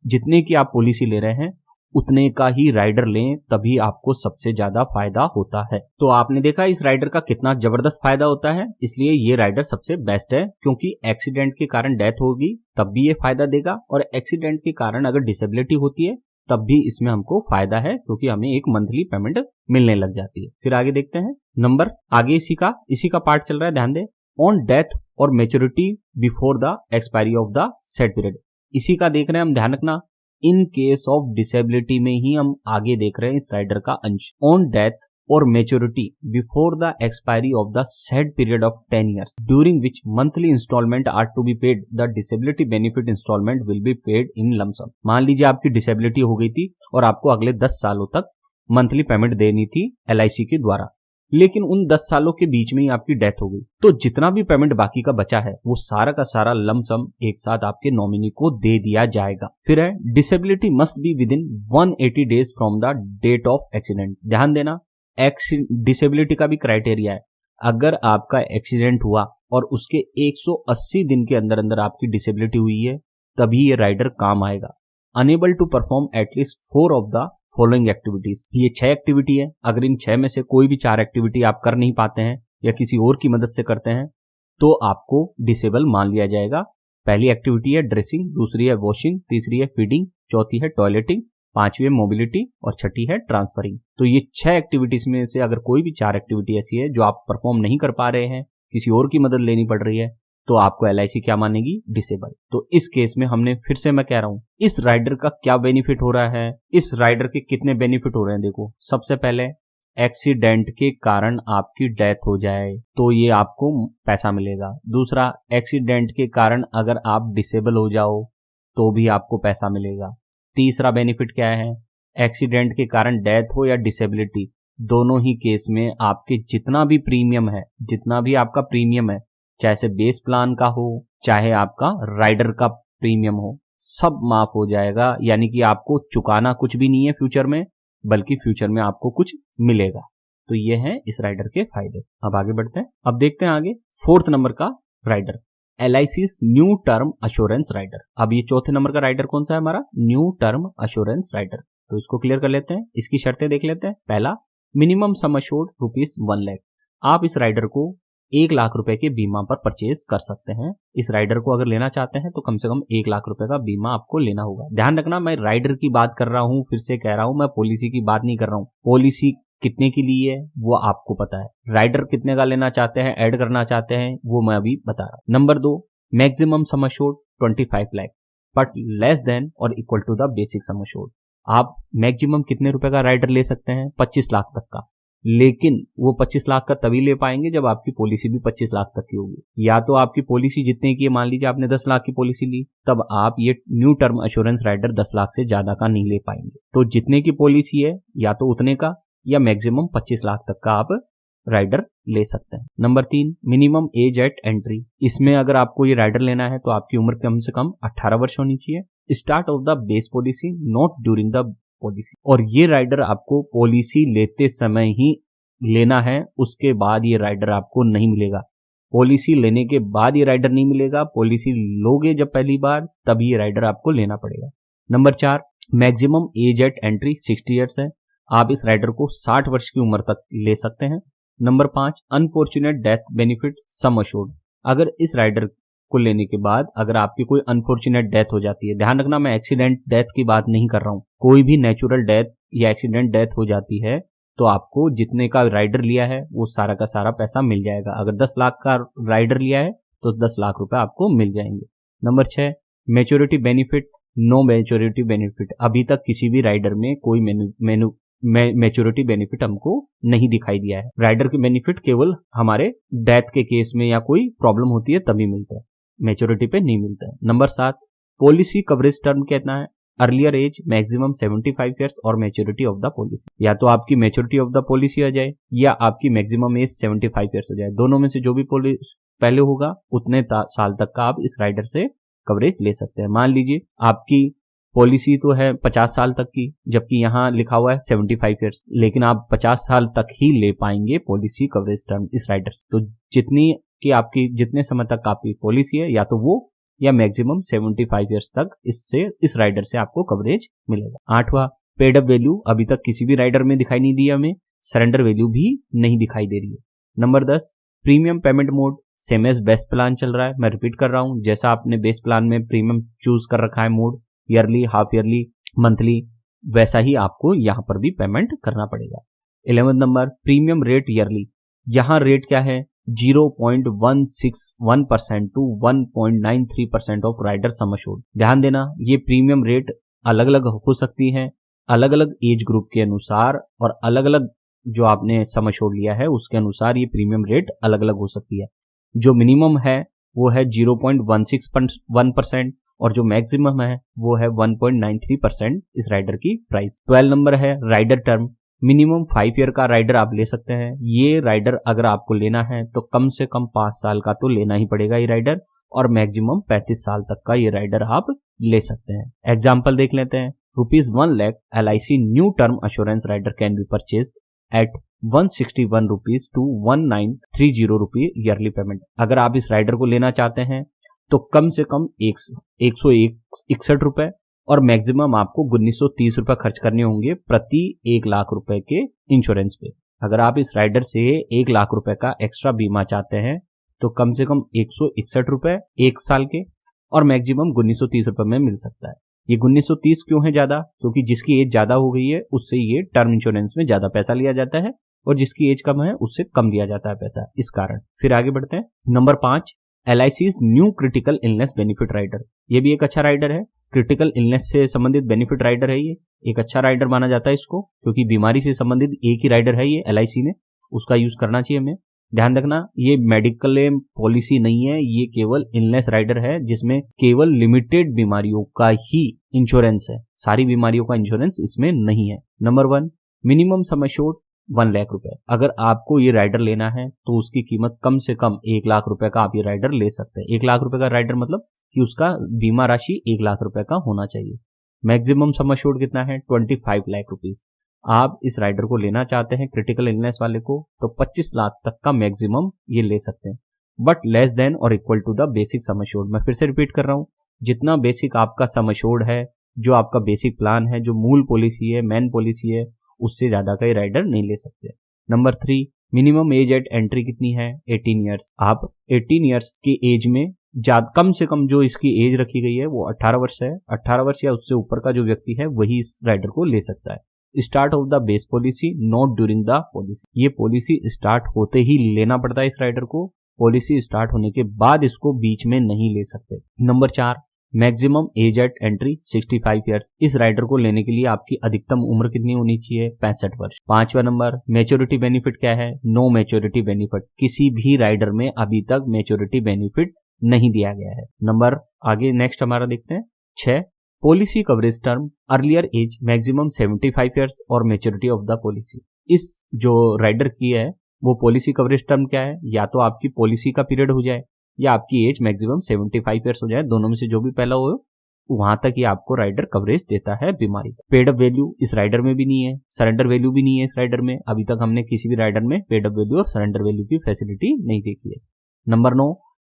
Speaker 1: जितने की आप पॉलिसी ले रहे हैं उतने का ही राइडर लें, तभी आपको सबसे ज्यादा फायदा होता है। तो आपने देखा इस राइडर का कितना जबरदस्त फायदा होता है, इसलिए ये राइडर सबसे बेस्ट है, क्योंकि एक्सीडेंट के कारण डेथ होगी तब भी ये फायदा देगा, और एक्सीडेंट के कारण अगर डिसेबिलिटी होती है तब भी इसमें हमको फायदा है, क्योंकि हमें एक मंथली पेमेंट मिलने लग जाती है। फिर आगे देखते हैं नंबर, आगे इसी का पार्ट चल रहा है, ध्यान दे। ऑन डेथ और maturity before the expiry of the set period, इसी का देख रहे हैं हम, ध्यान रखना। इन केस ऑफ डिसेबिलिटी में ही हम आगे देख रहे हैं इस राइडर का अंश। On death or maturity before the expiry of the said period of 10 years during which monthly installment are to be paid, the disability benefit installment will be paid in lump sum। मान लीजिए आपकी डिसेबिलिटी हो गई थी और आपको अगले 10 सालों तक मंथली पेमेंट देनी थी LIC के द्वारा, लेकिन उन 10 सालों के बीच में ही आपकी डेथ हो गई, तो जितना भी पेमेंट बाकी का बचा है वो सारा का सारा लंप सम एक साथ आपके नॉमिनी को दे दिया जाएगा। फिर है disability must be within 180 days from the date of accident. ध्यान देना, डिसेबिलिटी का भी क्राइटेरिया है। अगर आपका एक्सीडेंट हुआ और उसके 180 दिन के अंदर अंदर आपकी डिसेबिलिटी हुई है तभी ये राइडर काम आएगा। Unable to perform at least 4 of the following activities, ये 6 एक्टिविटी है। अगर इन 6 में से कोई भी 4 एक्टिविटी आप कर नहीं पाते हैं या किसी और की मदद से करते हैं तो आपको डिसेबल मान लिया जाएगा। पहली एक्टिविटी है ड्रेसिंग, दूसरी है वॉशिंग, तीसरी है फीडिंग, चौथी है टॉयलेटिंग, पांचवी है मोबिलिटी और छठी है ट्रांसफरिंग। तो ये 6 एक्टिविटीज में से अगर कोई भी 4 एक्टिविटी ऐसी है जो आप परफॉर्म नहीं कर पा रहे हैं, किसी और की मदद लेनी पड़ रही है, तो आपको LIC क्या मानेगी? डिसेबल। तो इस केस में हमने फिर से मैं कह रहा हूं, इस राइडर का क्या बेनिफिट हो रहा है, इस राइडर के कितने बेनिफिट हो रहे हैं। देखो, सबसे पहले एक्सीडेंट के कारण आपकी डेथ हो जाए तो ये आपको पैसा मिलेगा। दूसरा, एक्सीडेंट के कारण अगर आप डिसेबल हो जाओ तो भी आपको पैसा मिलेगा। तीसरा बेनिफिट क्या है, एक्सीडेंट के कारण डेथ हो या डिसेबिलिटी, दोनों ही केस में आपके जितना भी प्रीमियम है, जितना भी आपका प्रीमियम है, चाहे से बेस प्लान का हो चाहे आपका राइडर का प्रीमियम हो, सब माफ हो जाएगा। यानी कि आपको चुकाना कुछ भी नहीं है फ्यूचर में, बल्कि फ्यूचर में आपको कुछ मिलेगा। तो ये है इस राइडर के फायदे। अब आगे बढ़ते हैं, अब देखते हैं आगे 4th नंबर का rider, LIC's new term assurance rider. अब ये 4थे नंबर का राइडर कौन सा है हमारा? New term assurance rider. तो इसको क्लियर कर लेते हैं, इसकी शर्तें देख लेते हैं। पहला, मिनिमम सम अश्योर्ड ₹1 लाख। आप इस राइडर को 1 लाख रुपए के बीमा पर परचेज कर सकते हैं। इस राइडर को अगर लेना चाहते हैं तो कम से कम 1 लाख रुपए का बीमा आपको लेना होगा। ध्यान रखना, मैं राइडर की बात कर रहा हूं, फिर से कह रहा हूं, मैं पॉलिसी की बात नहीं कर रहा हूं। पॉलिसी कितने की ली है वो आपको पता है, राइडर कितने का लेना चाहते हैं, ऐड करना चाहते हैं, वो मैं अभी बता रहा हूं। Number 2, maximum sum assured 25 lakh but less than और equal to the basic sum assured. आप मैक्सिमम कितने रुपए का राइडर ले सकते हैं? 25 लाख तक का, लेकिन वो 25 लाख का तभी ले पाएंगे जब आपकी पॉलिसी भी 25 लाख तक की होगी। या तो आपकी पॉलिसी जितने की है, मान लीजिए आपने 10 लाख की पॉलिसी ली, तब आप ये new term assurance rider 10 lakh से ज्यादा का नहीं ले पाएंगे। तो जितने की पॉलिसी है या तो उतने का या मैक्सिमम 25 लाख तक का आप राइडर ले सकते हैं। Number 3, minimum age eight entry. इसमें अगर आपको ये राइडर लेना है तो आपकी उम्र कम से कम 18 वर्ष होनी चाहिए। Start of the base policy not during the policy, और ये राइडर आपको पॉलिसी लेते समय ही लेना है, उसके बाद ये राइडर आपको नहीं मिलेगा। पॉलिसी लेने के बाद ये राइडर नहीं मिलेगा, पॉलिसी लोगे जब पहली बार तब ये राइडर आपको लेना पड़ेगा। Number 4, maximum age eight entry 60 years है। आप इस राइडर को 60 वर्ष की उम्र तक ले सकते हैं। Number 5, unfortunate death benefit sum assured. अगर इस राइडर को लेने के बाद अगर आपकी कोई अनफॉर्चुनेट डेथ हो जाती है, ध्यान रखना मैं एक्सीडेंट डेथ की बात नहीं कर रहा हूं, कोई भी नेचुरल डेथ या एक्सीडेंट डेथ हो जाती है तो आपको जितने का राइडर लिया है वो सारा का सारा पैसा मिल जाएगा। अगर 10 लाख का राइडर लिया है तो 10 लाख रुपए आपको मिल जाएंगे। Number 6, maturity benefit no maturity benefit. अभी तक किसी भी राइडर में कोई मैच्योरिटी बेनिफिट हमको नहीं दिखाई दिया है। राइडर के बेनिफिट केवल हमारे डेथ के केस में या कोई प्रॉब्लम होती है तभी मिलता है, मैच्योरिटी पे नहीं मिलता है। नंबर 7, पॉलिसी कवरेज टर्म कितना है? अर्लियर एज मैक्सिमम 75 ईयर्स और मैच्योरिटी ऑफ द पॉलिसी। या तो आपकी मैच्योरिटी ऑफ द पॉलिसी आ जाए या आपकी मैक्सिमम एज 75 ईयर्स हो जाए, दोनों में से जो भी पॉलिसी पहले होगा उतने साल तक का आप इस राइडर से कवरेज ले सकते हैं। मान लीजिए आपकी पॉलिसी तो है 50 साल तक की, जबकि यहाँ लिखा हुआ है 75 ईयर्स, लेकिन आप 50 साल तक ही ले पाएंगे पॉलिसी कवरेज टर्म इस राइडर से। तो जितनी कि आपकी जितने समय तक आपकी पॉलिसी है या तो वो या मैक्सिमम 75 ईयर्स तक इस राइडर से आपको कवरेज मिलेगा। 8वां, पेड अप वैल्यू अभी तक किसी भी राइडर में दिखाई नहीं दी हमें, सरेंडर वैल्यू भी नहीं दिखाई दे रही है। Number 10, premium payment mode same as best plan चल रहा है। मैं रिपीट कर रहा हूं, जैसा आपने बेस प्लान में प्रीमियम चूज कर रखा है mode, yearly, half yearly, monthly, वैसा ही आपको यहां पर भी पेमेंट करना पड़ेगा। 11 नंबर, प्रीमियम रेट ईयरली। यहां रेट क्या है? 0.161% to 1.93% of rider sum assured. ध्यान देना, ये प्रीमियम रेट अलग अलग हो सकती है अलग अलग एज ग्रुप के अनुसार और अलग अलग जो आपने सम एश्योर्ड लिया है उसके अनुसार ये प्रीमियम रेट अलग अलग हो सकती है। जो मिनिमम है वो है 0.16% और जो मैक्सिमम है वो है 1.93% इस राइडर की प्राइस। 12 नंबर है राइडर टर्म। मिनिमम 5 ईयर का राइडर आप ले सकते हैं। ये राइडर अगर आपको लेना है तो कम से कम 5 साल का तो लेना ही पड़ेगा ये राइडर, और मैक्सिमम 35 साल तक का ये राइडर आप ले सकते हैं। एग्जाम्पल देख लेते हैं। ₹1 lakh LIC new term assurance rider can be purchase at 161 rupees to 1930 rupee yearly payment. अगर आप इस राइडर को लेना चाहते हैं तो कम से कम 161 रुपए और मैक्सिमम आपको 1930 रुपए खर्च करने होंगे प्रति 1 लाख रुपए के इंश्योरेंस पे। अगर आप इस राइडर से 1 लाख रुपए का एक्स्ट्रा बीमा चाहते हैं तो कम से कम 161 रुपए 1 साल के और मैक्सिमम 1930 रुपए में मिल सकता है। ये 1930 क्यों है ज्यादा? क्योंकि जिसकी एज ज्यादा हो गई है उससे ये टर्म इंश्योरेंस में ज्यादा पैसा लिया जाता है और जिसकी एज कम है उससे कम लिया जाता है पैसा, इस कारण। फिर आगे बढ़ते हैं। Number 5, LIC's new critical illness benefit rider. ये भी एक अच्छा राइडर है। क्रिटिकल इलनेस से संबंधित बेनिफिट राइडर है। ये एक अच्छा राइडर माना जाता है इसको, क्योंकि बीमारी से संबंधित एक ही राइडर है ये LIC ने, उसका यूज करना चाहिए हमें। ध्यान रखना, ये मेडिकल पॉलिसी नहीं है, ये केवल इलनेस राइडर है जिसमें केवल लिमिटेड बीमारियों का ही इंश्योरेंस है, सारी बीमारियों का इंश्योरेंस इसमें नहीं है। Number 1, minimum sum assured 1 lakh रुपए। अगर आपको ये राइडर लेना है तो उसकी कीमत कम से कम 1 लाख रुपए का आप ये राइडर ले सकते हैं। 1 लाख रुपए का राइडर मतलब कि उसका बीमा राशि 1 लाख रुपए का होना चाहिए। मैक्सिमम सम एश्योर्ड कितना है? 25 लाख रुपीज। आप इस राइडर को लेना चाहते हैं क्रिटिकल इलनेस वाले को तो 25 लाख तक का मैक्सिमम ये ले सकते हैं, बट लेस देन और equal to the basic sum assured. मैं फिर से रिपीट कर रहा हूं, जितना बेसिक आपका सम एश्योर्ड है, जो आपका बेसिक प्लान है, जो मूल पॉलिसी है, मेन पॉलिसी है, उससे ज्यादा का ये राइडर नहीं ले सकते। Number 3, minimum age eight entry कितनी है? 18 ईयर्स। आप 18 ईयर्स की एज में कम से कम जो इसकी एज रखी गई है वो 18 वर्ष है। 18 वर्ष या उससे ऊपर का जो व्यक्ति है वही इस राइडर को ले सकता है। Start of the base policy not during the policy. ये पॉलिसी स्टार्ट होते ही लेना पड़ता है इस राइडर को, पॉलिसी स्टार्ट होने के बाद इसको बीच में नहीं ले सकते। Number 4, maximum age eight entry 65 years. इस राइडर को लेने के लिए आपकी अधिकतम उम्र कितनी होनी चाहिए? 65 वर्ष। 5वां नंबर, मैच्योरिटी बेनिफिट क्या है? No maturity benefit. किसी भी राइडर में अभी तक मैच्योरिटी बेनिफिट नहीं दिया गया है। नंबर आगे नेक्स्ट हमारा देखते हैं 6, policy coverage term earlier as maximum 75 years और मैच्योरिटी ऑफ द पॉलिसी। इस जो राइडर की है वो पॉलिसी कवरेज टर्म क्या है? या तो आपकी पॉलिसी का पीरियड हो जाए या आपकी एज मैक्सिमम 75 ईयर्स हो जाए, दोनों में से जो भी पहला हो वहां तक ही आपको राइडर कवरेज देता है बीमारी का। पेड अप वैल्यू इस राइडर में भी नहीं है, सरेंडर वैल्यू भी नहीं है इस राइडर में। अभी तक हमने किसी भी राइडर में पेड अप वैल्यू और सरेंडर वैल्यू की फैसिलिटी नहीं देखी है। Number 9,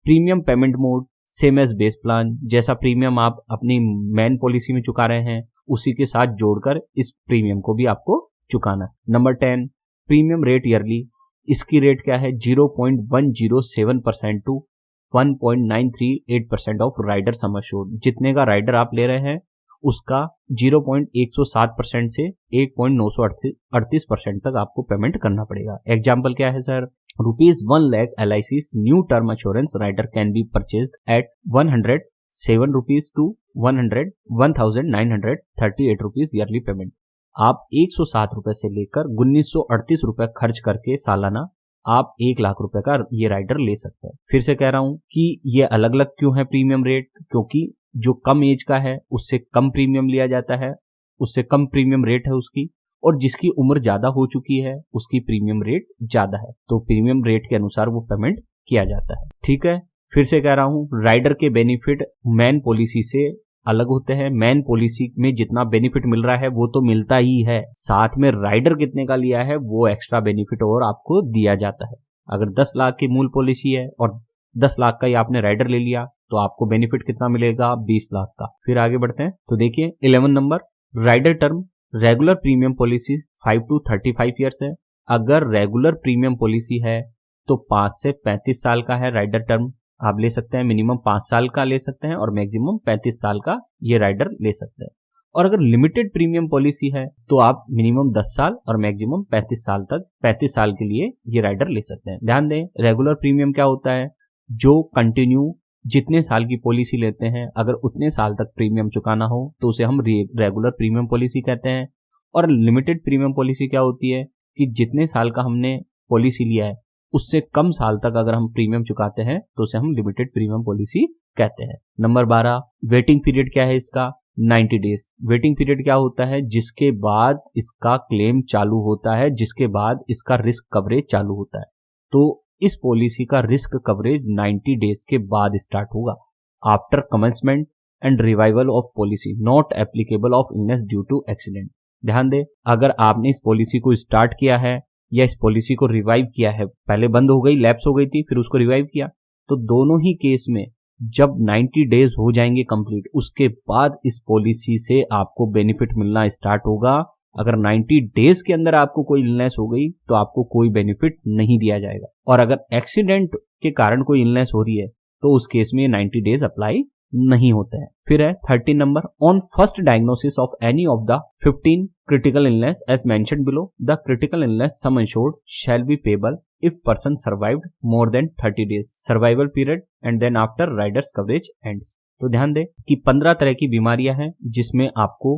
Speaker 1: premium payment mode same as base plan. जैसा प्रीमियम आप अपनी मेन पॉलिसी में चुका रहे हैं उसी के साथ जोड़कर इस प्रीमियम को भी आपको चुकाना है। Number 10, premium rate yearly. इसकी रेट क्या है? 0.107% to 1.938% of rider sum assured. जितने का राइडर आप ले रहे हैं उसका 0.107% से 1.938% तक आपको पेमेंट करना पड़ेगा। एग्जाम्पल क्या है sir? ₹1 lakh LIC's new term insurance rider can be purchased at 107 rupees to 1,938 rupees yearly payment. आप 107 रुपए से लेकर 1938 रुपए खर्च करके सालाना आप 1 लाख रुपए का ये राइडर ले सकते हैं। फिर से कह रहा हूं कि ये अलग अलग क्यों है प्रीमियम रेट? क्योंकि जो कम एज का है उससे कम प्रीमियम लिया जाता है, उससे कम प्रीमियम रेट है उसकी, और जिसकी उम्र ज्यादा हो चुकी है उसकी प्रीमियम रेट ज्यादा है, तो प्रीमियम रेट के अनुसार वो पेमेंट किया जाता है। ठीक है, फिर से कह रहा हूं, राइडर के बेनिफिट मेन पॉलिसी से अलग होते हैं। मेन पॉलिसी में जितना बेनिफिट मिल रहा है वो तो मिलता ही है, साथ में राइडर कितने का लिया है वो एक्स्ट्रा बेनिफिट और आपको दिया जाता है। अगर 10 लाख की मूल पॉलिसी है और 10 लाख का ही आपने राइडर ले लिया तो आपको बेनिफिट कितना मिलेगा? 20 लाख का। फिर आगे बढ़ते हैं तो देखिए 11 number, rider term regular premium policy 5 to 35 years है। अगर रेगुलर प्रीमियम पॉलिसी है तो 5 से 35 साल का है राइडर टर्म आप ले सकते हैं। मिनिमम 5 साल का ले सकते हैं और मैक्सिमम 35 साल का ये राइडर ले सकते हैं। और अगर लिमिटेड प्रीमियम पॉलिसी है तो आप मिनिमम 10 साल और मैक्सिमम 35 साल तक 35 साल के लिए ये राइडर ले सकते हैं। ध्यान दें, रेगुलर प्रीमियम क्या होता है? जो कंटिन्यू जितने साल की पॉलिसी लेते हैं अगर उतने साल तक प्रीमियम चुकाना हो तो उसे हम रेगुलर प्रीमियम पॉलिसी कहते हैं। और लिमिटेड प्रीमियम पॉलिसी क्या होती है? कि जितने साल का हमने पॉलिसी लिया है उससे कम साल तक अगर हम प्रीमियम चुकाते हैं तो उसे हम लिमिटेड प्रीमियम पॉलिसी कहते हैं। नंबर 12, वेटिंग पीरियड क्या है इसका? 90 डेज। वेटिंग पीरियड क्या होता है? जिसके बाद इसका क्लेम चालू होता है, जिसके बाद इसका रिस्क कवरेज चालू होता है। तो इस पॉलिसी का रिस्क कवरेज 90 डेज के बाद स्टार्ट होगा। After commencement and revival of policy not applicable of illness due to accident. ध्यान दे, अगर आपने इस पॉलिसी को स्टार्ट किया है या इस पॉलिसी को रिवाइव किया है, पहले बंद हो गई, लैप्स हो गई थी, फिर उसको रिवाइव किया, तो दोनों ही केस में जब 90 डेज हो जाएंगे कंप्लीट, उसके बाद इस पॉलिसी से आपको बेनिफिट मिलना स्टार्ट होगा। अगर 90 डेज के अंदर आपको कोई इलनेस हो गई तो आपको कोई बेनिफिट नहीं दिया जाएगा, और अगर एक्सीडेंट के कारण कोई इलनेस हो रही है तो उस केस में 90 डेज अप्लाई नहीं होता है। फिर है 13 number, on first diagnosis of any of the 15 critical illness as mentioned below, the critical illness sum insured shall be payable if person survived more than 30 days survival period and then after riders coverage ends। तो ध्यान दें कि 15 तरह की बीमारियां हैं जिसमें आपको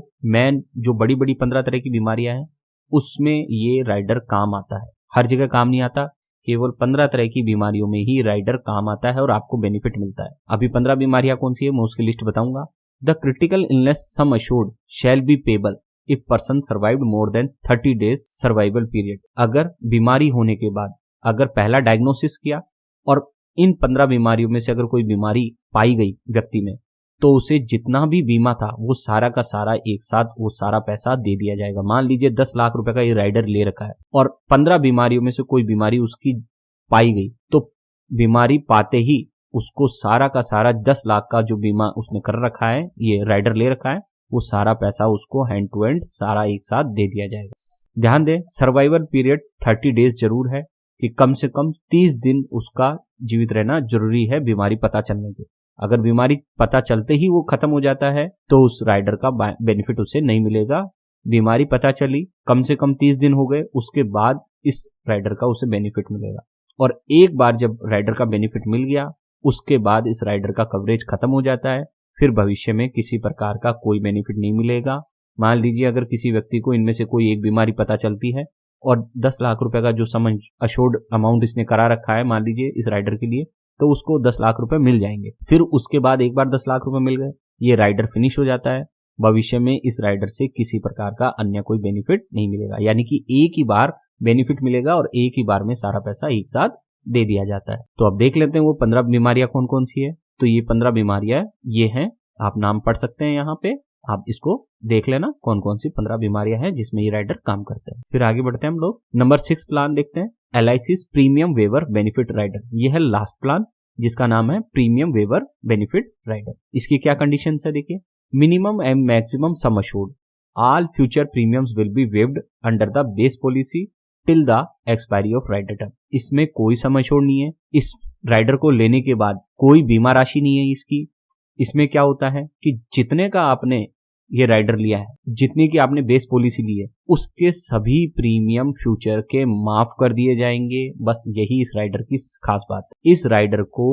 Speaker 1: जो बड़ी बड़ी 15 तरह की बीमारियां हैं उसमें ये राइडर काम आता है। हर जगह काम नहीं आता, केवल 15 तरह की बीमारियों में ही राइडर काम आता है और आपको बेनिफिट मिलता है। अभी 15 बीमारियां कौन सी है मैं उसकी लिस्ट बताऊंगा। The critical illness sum assured shell be payable if person survived more than 30 days survival period. अगर बीमारी होने के बाद अगर पहला डायग्नोसिस किया और इन 15 बीमारियों में से अगर कोई बीमारी पाई गई व्यक्ति में, तो उसे जितना भी बीमा था वो सारा का सारा एक साथ वो सारा पैसा दे दिया जाएगा। मान लीजिए 10 लाख रुपए का ये राइडर ले रखा है और 15 बीमारियों में से कोई बीमारी उसकी पाई गई, तो बीमारी पाते ही उसको सारा का सारा 10 लाख का जो बीमा उसने कर रखा है, ये राइडर ले रखा है, वो सारा पैसा उसको हैंड टू हैंड सारा एक साथ दे दिया जाएगा। ध्यान दें, सर्वाइवल पीरियड 30 डेज जरूर है कि कम से कम 30 दिन उसका जीवित रहना जरूरी है बीमारी पता चलने के। अगर बीमारी पता चलते ही वो खत्म हो जाता है तो उस राइडर का बेनिफिट उसे नहीं मिलेगा। बीमारी पता चली, कम से कम 30 दिन हो गए, उसके बाद इस राइडर का उसे बेनिफिट मिलेगा। और एक बार जब राइडर का बेनिफिट मिल गया उसके बाद इस राइडर का कवरेज खत्म हो जाता है, फिर भविष्य में किसी प्रकार का कोई बेनिफिट नहीं मिलेगा। मान लीजिए अगर किसी व्यक्ति को इनमें से कोई एक बीमारी पता चलती है और 10 लाख रुपए का जो सम अश्योर्ड अमाउंट इसने करा रखा है मान लीजिए इस राइडर के लिए, तो उसको 10 लाख रुपए मिल जाएंगे। फिर उसके बाद एक बार 10 लाख रुपए मिल गए, ये राइडर फिनिश हो जाता है। भविष्य में इस राइडर से किसी प्रकार का अन्य कोई बेनिफिट नहीं मिलेगा, यानी कि एक ही बार बेनिफिट मिलेगा और एक ही बार में सारा पैसा एक साथ दे दिया जाता है। तो अब देख लेते हैं वो 15 बीमारियां कौन कौन सी है। तो ये 15 बीमारियां ये हैं, आप नाम पढ़ सकते हैं यहाँ पे, आप इसको देख लेना कौन कौन सी 15 बीमारियां हैं जिसमें ये राइडर काम करते हैं। फिर आगे बढ़ते हैं हम लोग, नंबर 6 प्लान देखते हैं, LIC's premium waiver benefit rider. ये है लास्ट प्लान जिसका नाम है प्रीमियम वेवर बेनिफिट राइडर। इसकी क्या कंडीशन है देखिए, minimum and maximum sum assured, all future premiums will be waived under the base policy till the expiry of rider term. इसमें कोई सम अश्योर्ड नहीं है, इस राइडर को लेने के बाद कोई बीमा राशि नहीं है इसकी। इसमें क्या होता है कि जितने का आपने ये राइडर लिया है, जितनी की आपने बेस पॉलिसी ली है, उसके सभी प्रीमियम फ्यूचर के माफ कर दिए जाएंगे। बस यही इस राइडर की खास बात है। इस राइडर को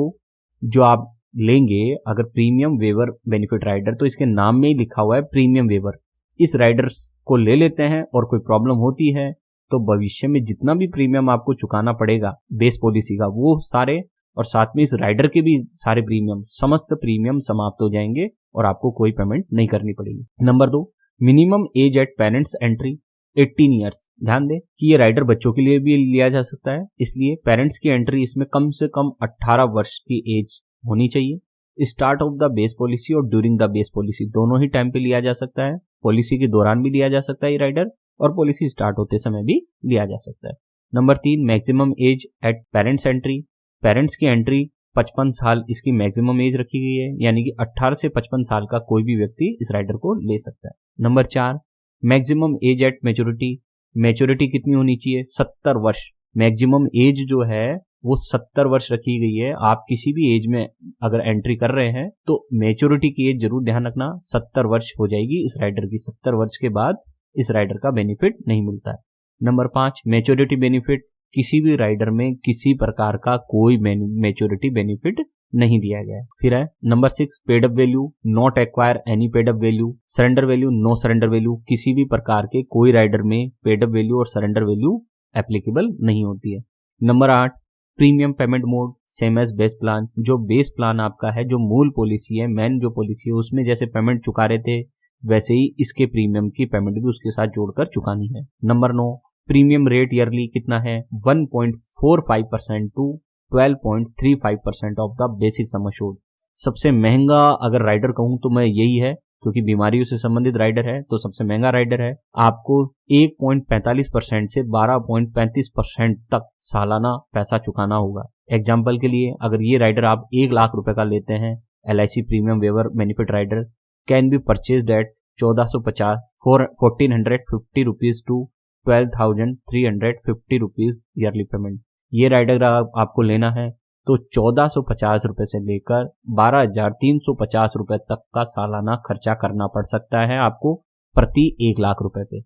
Speaker 1: जो आप लेंगे अगर प्रीमियम वेवर बेनिफिट राइडर, तो इसके नाम में ही लिखा हुआ है प्रीमियम वेवर। इस राइडर को ले लेते हैं और कोई प्रॉब्लम होती है तो भविष्य में जितना भी प्रीमियम आपको चुकाना पड़ेगा बेस पॉलिसी का, वो सारे और साथ में इस राइडर के भी सारे प्रीमियम, समस्त प्रीमियम समाप्त हो जाएंगे और आपको कोई पेमेंट नहीं करनी पड़ेगी। Number 2, minimum age at parents entry 18 years. ध्यान दें कि ये राइडर बच्चों के लिए भी लिया जा सकता है, इसलिए पेरेंट्स की एंट्री इसमें कम से कम 18 वर्ष की एज होनी चाहिए। Start of the base policy और ड्यूरिंग द बेस पॉलिसी दोनों ही टाइम पे लिया जा सकता है। पॉलिसी के दौरान भी लिया जा सकता है ये राइडर और पॉलिसी स्टार्ट होते समय भी लिया जा सकता है। Number 3, maximum age at parents entry. Parents की एंट्री 55 साल इसकी मैक्सिमम एज रखी गई है, यानी कि 18 से 55 साल का कोई भी व्यक्ति इस राइडर को ले सकता है। Number 4, maximum age at maturity. Maturity कितनी होनी चाहिए? 70 वर्ष। मैक्सिमम एज जो है वो 70 वर्ष रखी गई है। आप किसी भी एज में अगर एंट्री कर रहे हैं तो मैच्योरिटी की एज जरूर ध्यान रखना, 70 वर्ष हो जाएगी इस राइडर की। 70 वर्ष के बाद इस राइडर का बेनिफिट नहीं मिलता है। Number 5, maturity benefit. किसी भी राइडर में किसी प्रकार का कोई मैच्योरिटी बेनिफिट नहीं दिया गया है। फिर है number 6, paid up value not acquire any paid up value. Surrender value no surrender value. किसी भी प्रकार के कोई राइडर में पेड अप वैल्यू और सरेंडर वैल्यू एप्लीकेबल नहीं होती है। Number 8, premium payment mode same as base plan. जो बेस प्लान आपका है, जो मूल पॉलिसी है, मेन जो पॉलिसी है, उसमें जैसे पेमेंट चुका रहे थे वैसे ही इसके प्रीमियम की पेमेंट भी उसके साथ जोड़कर चुकानी है। नंबर 9, प्रीमियम रेट ईयरली कितना है, 1.45% to 12.35% of the basic sum assured. सबसे महंगा अगर राइडर कहूं तो मैं यही है, क्योंकि बीमारियों से संबंधित राइडर है तो सबसे महंगा राइडर है। आपको 1.45% से 12.35% तक सालाना पैसा चुकाना होगा। एग्जाम्पल के लिए, अगर ये राइडर आप 1 लाख रुपए का लेते हैं, LIC premium waiver benefit rider can be purchased at 1450 1450 rupees to 12,350 rupees yearly payment. ये राइडर आपको लेना है तो 1450 रुपए से लेकर 12,350 रुपए तक का सालाना खर्चा करना पड़ सकता है आपको प्रति 1 लाख रुपए पे।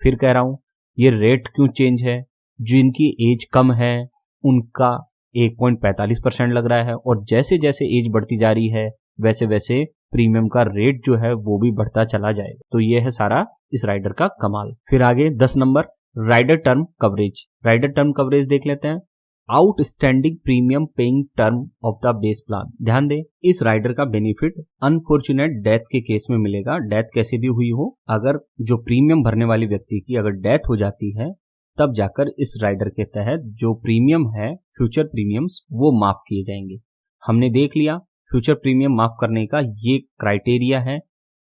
Speaker 1: फिर कह रहा हूं, ये रेट क्यों चेंज है, जिनकी एज कम है उनका 1.45% लग रहा है, और जैसे जैसे एज बढ़ती जा रही है वैसे वैसे प्रीमियम का रेट जो है वो भी बढ़ता चला जाएगा। तो ये है सारा इस राइडर का कमाल। फिर आगे 10 number, rider term coverage. Rider term coverage देख लेते हैं। Outstanding premium paying term of the base plan. ध्यान दें, इस राइडर का बेनिफिट अनफॉर्चुनेट डेथ के केस में मिलेगा। डेथ कैसे भी हुई हो, अगर जो प्रीमियम भरने वाली व्यक्ति की अगर डेथ हो जाती है तब जाकर इस राइडर के तहत जो प्रीमियम है, फ्यूचर प्रीमियम्स, वो माफ किए जाएंगे। हमने देख लिया फ्यूचर प्रीमियम माफ करने का ये क्राइटेरिया है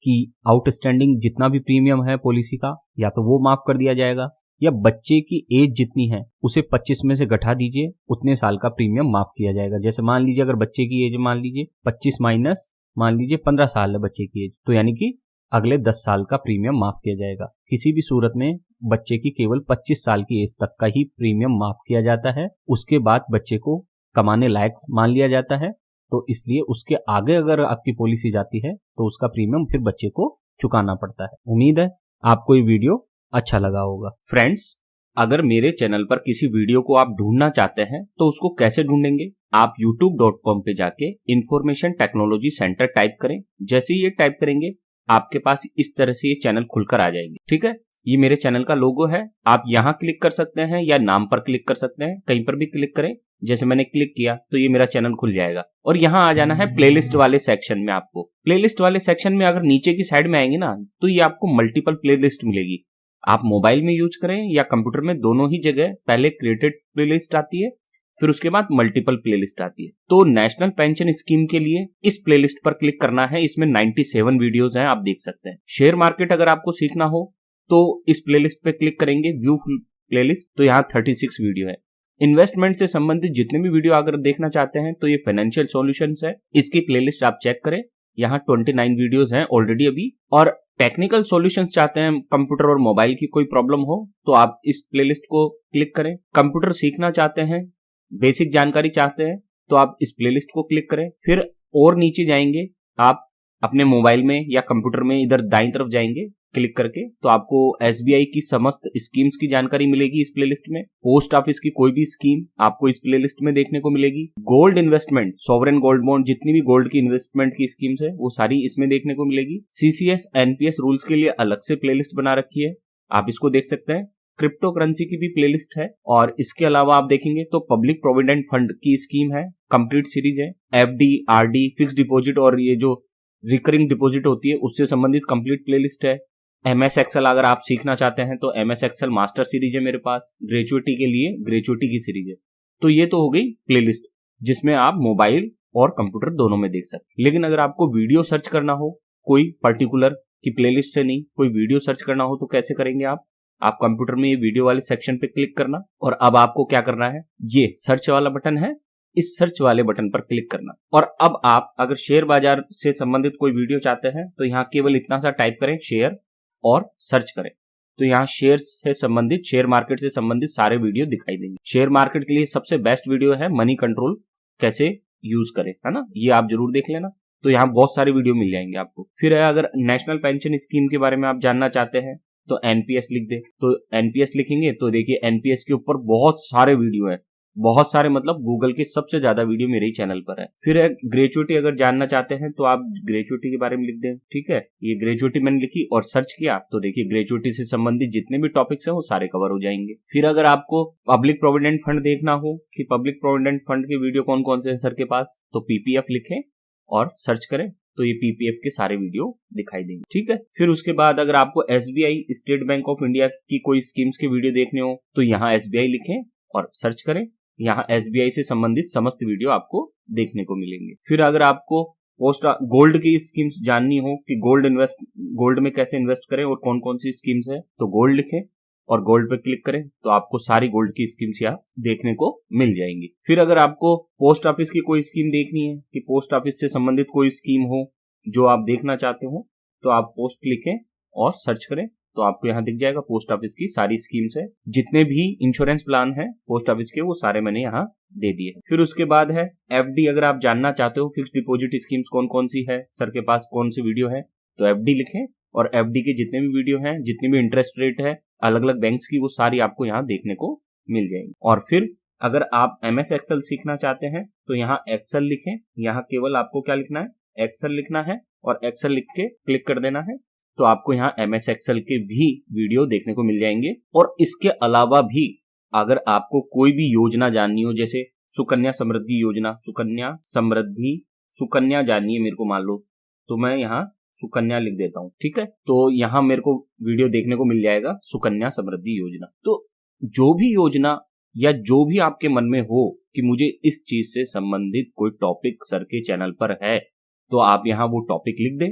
Speaker 1: कि आउटस्टैंडिंग जितना भी प्रीमियम है पॉलिसी का, या तो वो माफ कर दिया जाएगा, या बच्चे की एज जितनी है उसे 25 में से घटा दीजिए, उतने साल का प्रीमियम माफ किया जाएगा। जैसे मान लीजिए अगर बच्चे की एज मान लीजिए 25 माइनस मान लीजिए 15 साल है बच्चे की एज, तो यानी कि अगले 10 साल का प्रीमियम माफ किया जाएगा। किसी भी सूरत में बच्चे की केवल 25 साल की एज तक का ही प्रीमियम माफ किया जाता है, उसके बाद बच्चे को कमाने लायक मान लिया जाता है। तो इसलिए उसके आगे अगर आपकी पॉलिसी जाती है तो उसका प्रीमियम फिर बच्चे को चुकाना पड़ता है। उम्मीद है आपको ये वीडियो अच्छा लगा होगा। फ्रेंड्स, अगर मेरे चैनल पर किसी वीडियो को आप ढूंढना चाहते हैं तो उसको कैसे ढूंढेंगे? आप youtube.com पे जाके इंफॉर्मेशन टेक्नोलॉजी सेंटर टाइप करें। जैसे ही ये टाइप करेंगे आपके पास इस तरह से ये चैनल खुलकर आ जाएगी। ठीक है, ये मेरे चैनल का लोगो है। आप यहाँ क्लिक कर सकते हैं या नाम पर क्लिक कर सकते हैं, कहीं पर भी क्लिक करें। जैसे मैंने क्लिक किया तो ये मेरा चैनल खुल जाएगा और यहाँ आ जाना है प्लेलिस्ट वाले सेक्शन में। आपको प्लेलिस्ट वाले सेक्शन में अगर नीचे की साइड में आएंगे ना तो ये आपको मल्टीपल प्लेलिस्ट मिलेगी। आप मोबाइल में यूज करें या कंप्यूटर में, दोनों ही जगह पहले क्रिएटेड प्लेलिस्ट आती है, फिर उसके बाद मल्टीपल प्लेलिस्ट आती है। तो नेशनल पेंशन स्कीम के लिए इस प्लेलिस्ट पर क्लिक करना है। इसमें 97 वीडियोस हैं, आप देख सकते हैं। शेयर मार्केट अगर आपको सीखना हो तो इस प्लेलिस्ट पे क्लिक करेंगे, व्यू प्लेलिस्ट, तो यहाँ 36 वीडियो है। इन्वेस्टमेंट से संबंधित जितने भी वीडियो अगर देखना चाहते हैं तो ये फाइनेंशियल सॉल्यूशंस है, इसकी प्लेलिस्ट आप चेक करें। यहाँ 29 वीडियोस हैं ऑलरेडी अभी। और टेक्निकल सॉल्यूशंस चाहते हैं, कंप्यूटर और मोबाइल की कोई प्रॉब्लम हो तो आप इस प्लेलिस्ट को क्लिक करें। कंप्यूटर सीखना चाहते हैं, बेसिक जानकारी चाहते हैं तो आप इस प्लेलिस्ट को क्लिक करें। फिर और नीचे जाएंगे आप अपने मोबाइल में या कंप्यूटर में, इधर दाईं तरफ जाएंगे क्लिक करके तो आपको SBI की समस्त स्कीम्स की जानकारी मिलेगी इस प्लेलिस्ट में। पोस्ट ऑफिस की कोई भी स्कीम आपको इस प्लेलिस्ट में देखने को मिलेगी। Gold investment, sovereign gold bond, जितनी भी गोल्ड की इन्वेस्टमेंट की स्कीम्स है वो सारी इसमें देखने को मिलेगी। CCS NPS रूल्स के लिए अलग से प्लेलिस्ट बना रखी है, आप इसको देख सकते हैं। क्रिप्टो करेंसी की भी प्लेलिस्ट है। और इसके अलावा आप देखेंगे तो पब्लिक प्रोविडेंट फंड की स्कीम है, कंप्लीट सीरीज है। FD, RD, फिक्स डिपॉजिट और ये जो रिकरिंग डिपॉजिट होती है उससे संबंधित कंप्लीट प्लेलिस्ट है। MS Excel अगर आप सीखना चाहते हैं तो MS Excel मास्टर सीरीज है मेरे पास। ग्रेजुएटी के लिए ग्रेजुएटी की सीरीज है। तो ये तो हो गई प्लेलिस्ट जिसमें आप मोबाइल और कंप्यूटर दोनों में देख सकते हैं। लेकिन अगर आपको वीडियो सर्च करना हो, कोई पर्टिकुलर की प्लेलिस्ट से नहीं, कोई वीडियो सर्च करना हो तो कैसे करेंगे आप कंप्यूटर में ये वीडियो वाले सेक्शन पे क्लिक करना और अब आपको क्या करना है, ये सर्च वाला बटन है, इस सर्च वाले बटन पर क्लिक करना। और अब आप अगर शेयर बाजार से संबंधित कोई वीडियो चाहते हैं तो यहाँ केवल इतना सा टाइप करें, शेयर, और सर्च करें तो यहाँ शेयर से संबंधित, शेयर मार्केट से संबंधित सारे वीडियो दिखाई देंगे। शेयर मार्केट के लिए सबसे बेस्ट वीडियो है मनी कंट्रोल कैसे यूज करें, है ना, ये आप जरूर देख लेना। तो यहाँ बहुत सारे वीडियो मिल जाएंगे आपको। फिर अगर नेशनल पेंशन स्कीम के बारे में आप जानना चाहते हैं तो NPS लिख दे। तो NPS लिखेंगे तो देखिए NPS के ऊपर बहुत सारे वीडियो है।
Speaker 2: बहुत सारे, मतलब गूगल के सबसे ज्यादा वीडियो मेरे ही चैनल पर है। फिर ग्रेचुइटी अगर जानना चाहते हैं तो आप ग्रेचुइटी के बारे में लिख दें, ठीक है। ये ग्रेचुइटी मैंने लिखी और सर्च किया तो देखिए ग्रेचुइटी से संबंधित जितने भी टॉपिक्स हैं वो सारे कवर हो जाएंगे। फिर अगर आपको पब्लिक प्रोविडेंट फंड देखना हो कि पब्लिक प्रोविडेंट फंड के वीडियो कौन कौन से हैं सर के पास, तो पीपीएफ लिखें और सर्च करें तो ये पीपीएफ के सारे वीडियो दिखाई देंगे, ठीक है। फिर उसके बाद अगर आपको SBI state bank of India की कोई स्कीम्स के वीडियो देखने हो तो यहाँ एसबीआई लिखें और सर्च करें। यहाँ एसबीआई से संबंधित समस्त वीडियो आपको देखने को मिलेंगे। फिर अगर आपको पोस्ट गोल्ड की स्कीम्स जाननी हो कि गोल्ड में कैसे इन्वेस्ट करें और कौन कौन सी स्कीम्स है, तो गोल्ड लिखें और गोल्ड पे क्लिक करें तो आपको सारी गोल्ड की स्कीम्स यहाँ देखने को मिल जाएंगी। फिर अगर आपको पोस्ट ऑफिस की कोई स्कीम देखनी है कि पोस्ट ऑफिस से संबंधित कोई स्कीम हो जो आप देखना चाहते हो, तो आप पोस्ट लिखें और सर्च करें तो आपको यहाँ दिख जाएगा पोस्ट ऑफिस की सारी स्कीम्स है। जितने भी इंश्योरेंस प्लान है पोस्ट ऑफिस के वो सारे मैंने यहाँ दे दिए। फिर उसके बाद है एफडी, अगर आप जानना चाहते हो फिक्स डिपॉजिट स्कीम्स कौन कौन सी है, सर के पास कौन सी वीडियो है, तो एफडी लिखें और एफडी के जितने भी वीडियो हैं, जितनी भी इंटरेस्ट रेट है अलग अलग बैंक्स की, वो सारी आपको यहाँ देखने को मिल जाएंगी। और फिर अगर आप एमएस एक्सेल सीखना चाहते हैं तो यहाँ एक्सेल लिखें, यहाँ केवल आपको क्या लिखना है, एक्सेल लिखना है और एक्सेल लिख के क्लिक कर देना है तो आपको यहाँ एमएस एक्सेल के भी वीडियो देखने को मिल जाएंगे। और इसके अलावा भी अगर आपको कोई भी योजना जाननी हो, जैसे सुकन्या समृद्धि योजना, सुकन्या जाननी है मेरे को, मान लो तो मैं यहाँ सुकन्या लिख देता हूँ, ठीक है। तो यहाँ मेरे को वीडियो देखने को मिल जाएगा सुकन्या समृद्धि योजना। तो जो भी योजना या जो भी आपके मन में हो कि मुझे इस चीज से संबंधित कोई टॉपिक सर के चैनल पर है, तो आप यहाँ वो टॉपिक लिख दें,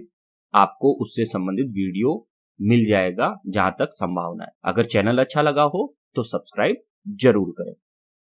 Speaker 2: आपको उससे संबंधित वीडियो मिल जाएगा जहां तक संभावना है। अगर चैनल अच्छा लगा हो तो सब्सक्राइब जरूर करें।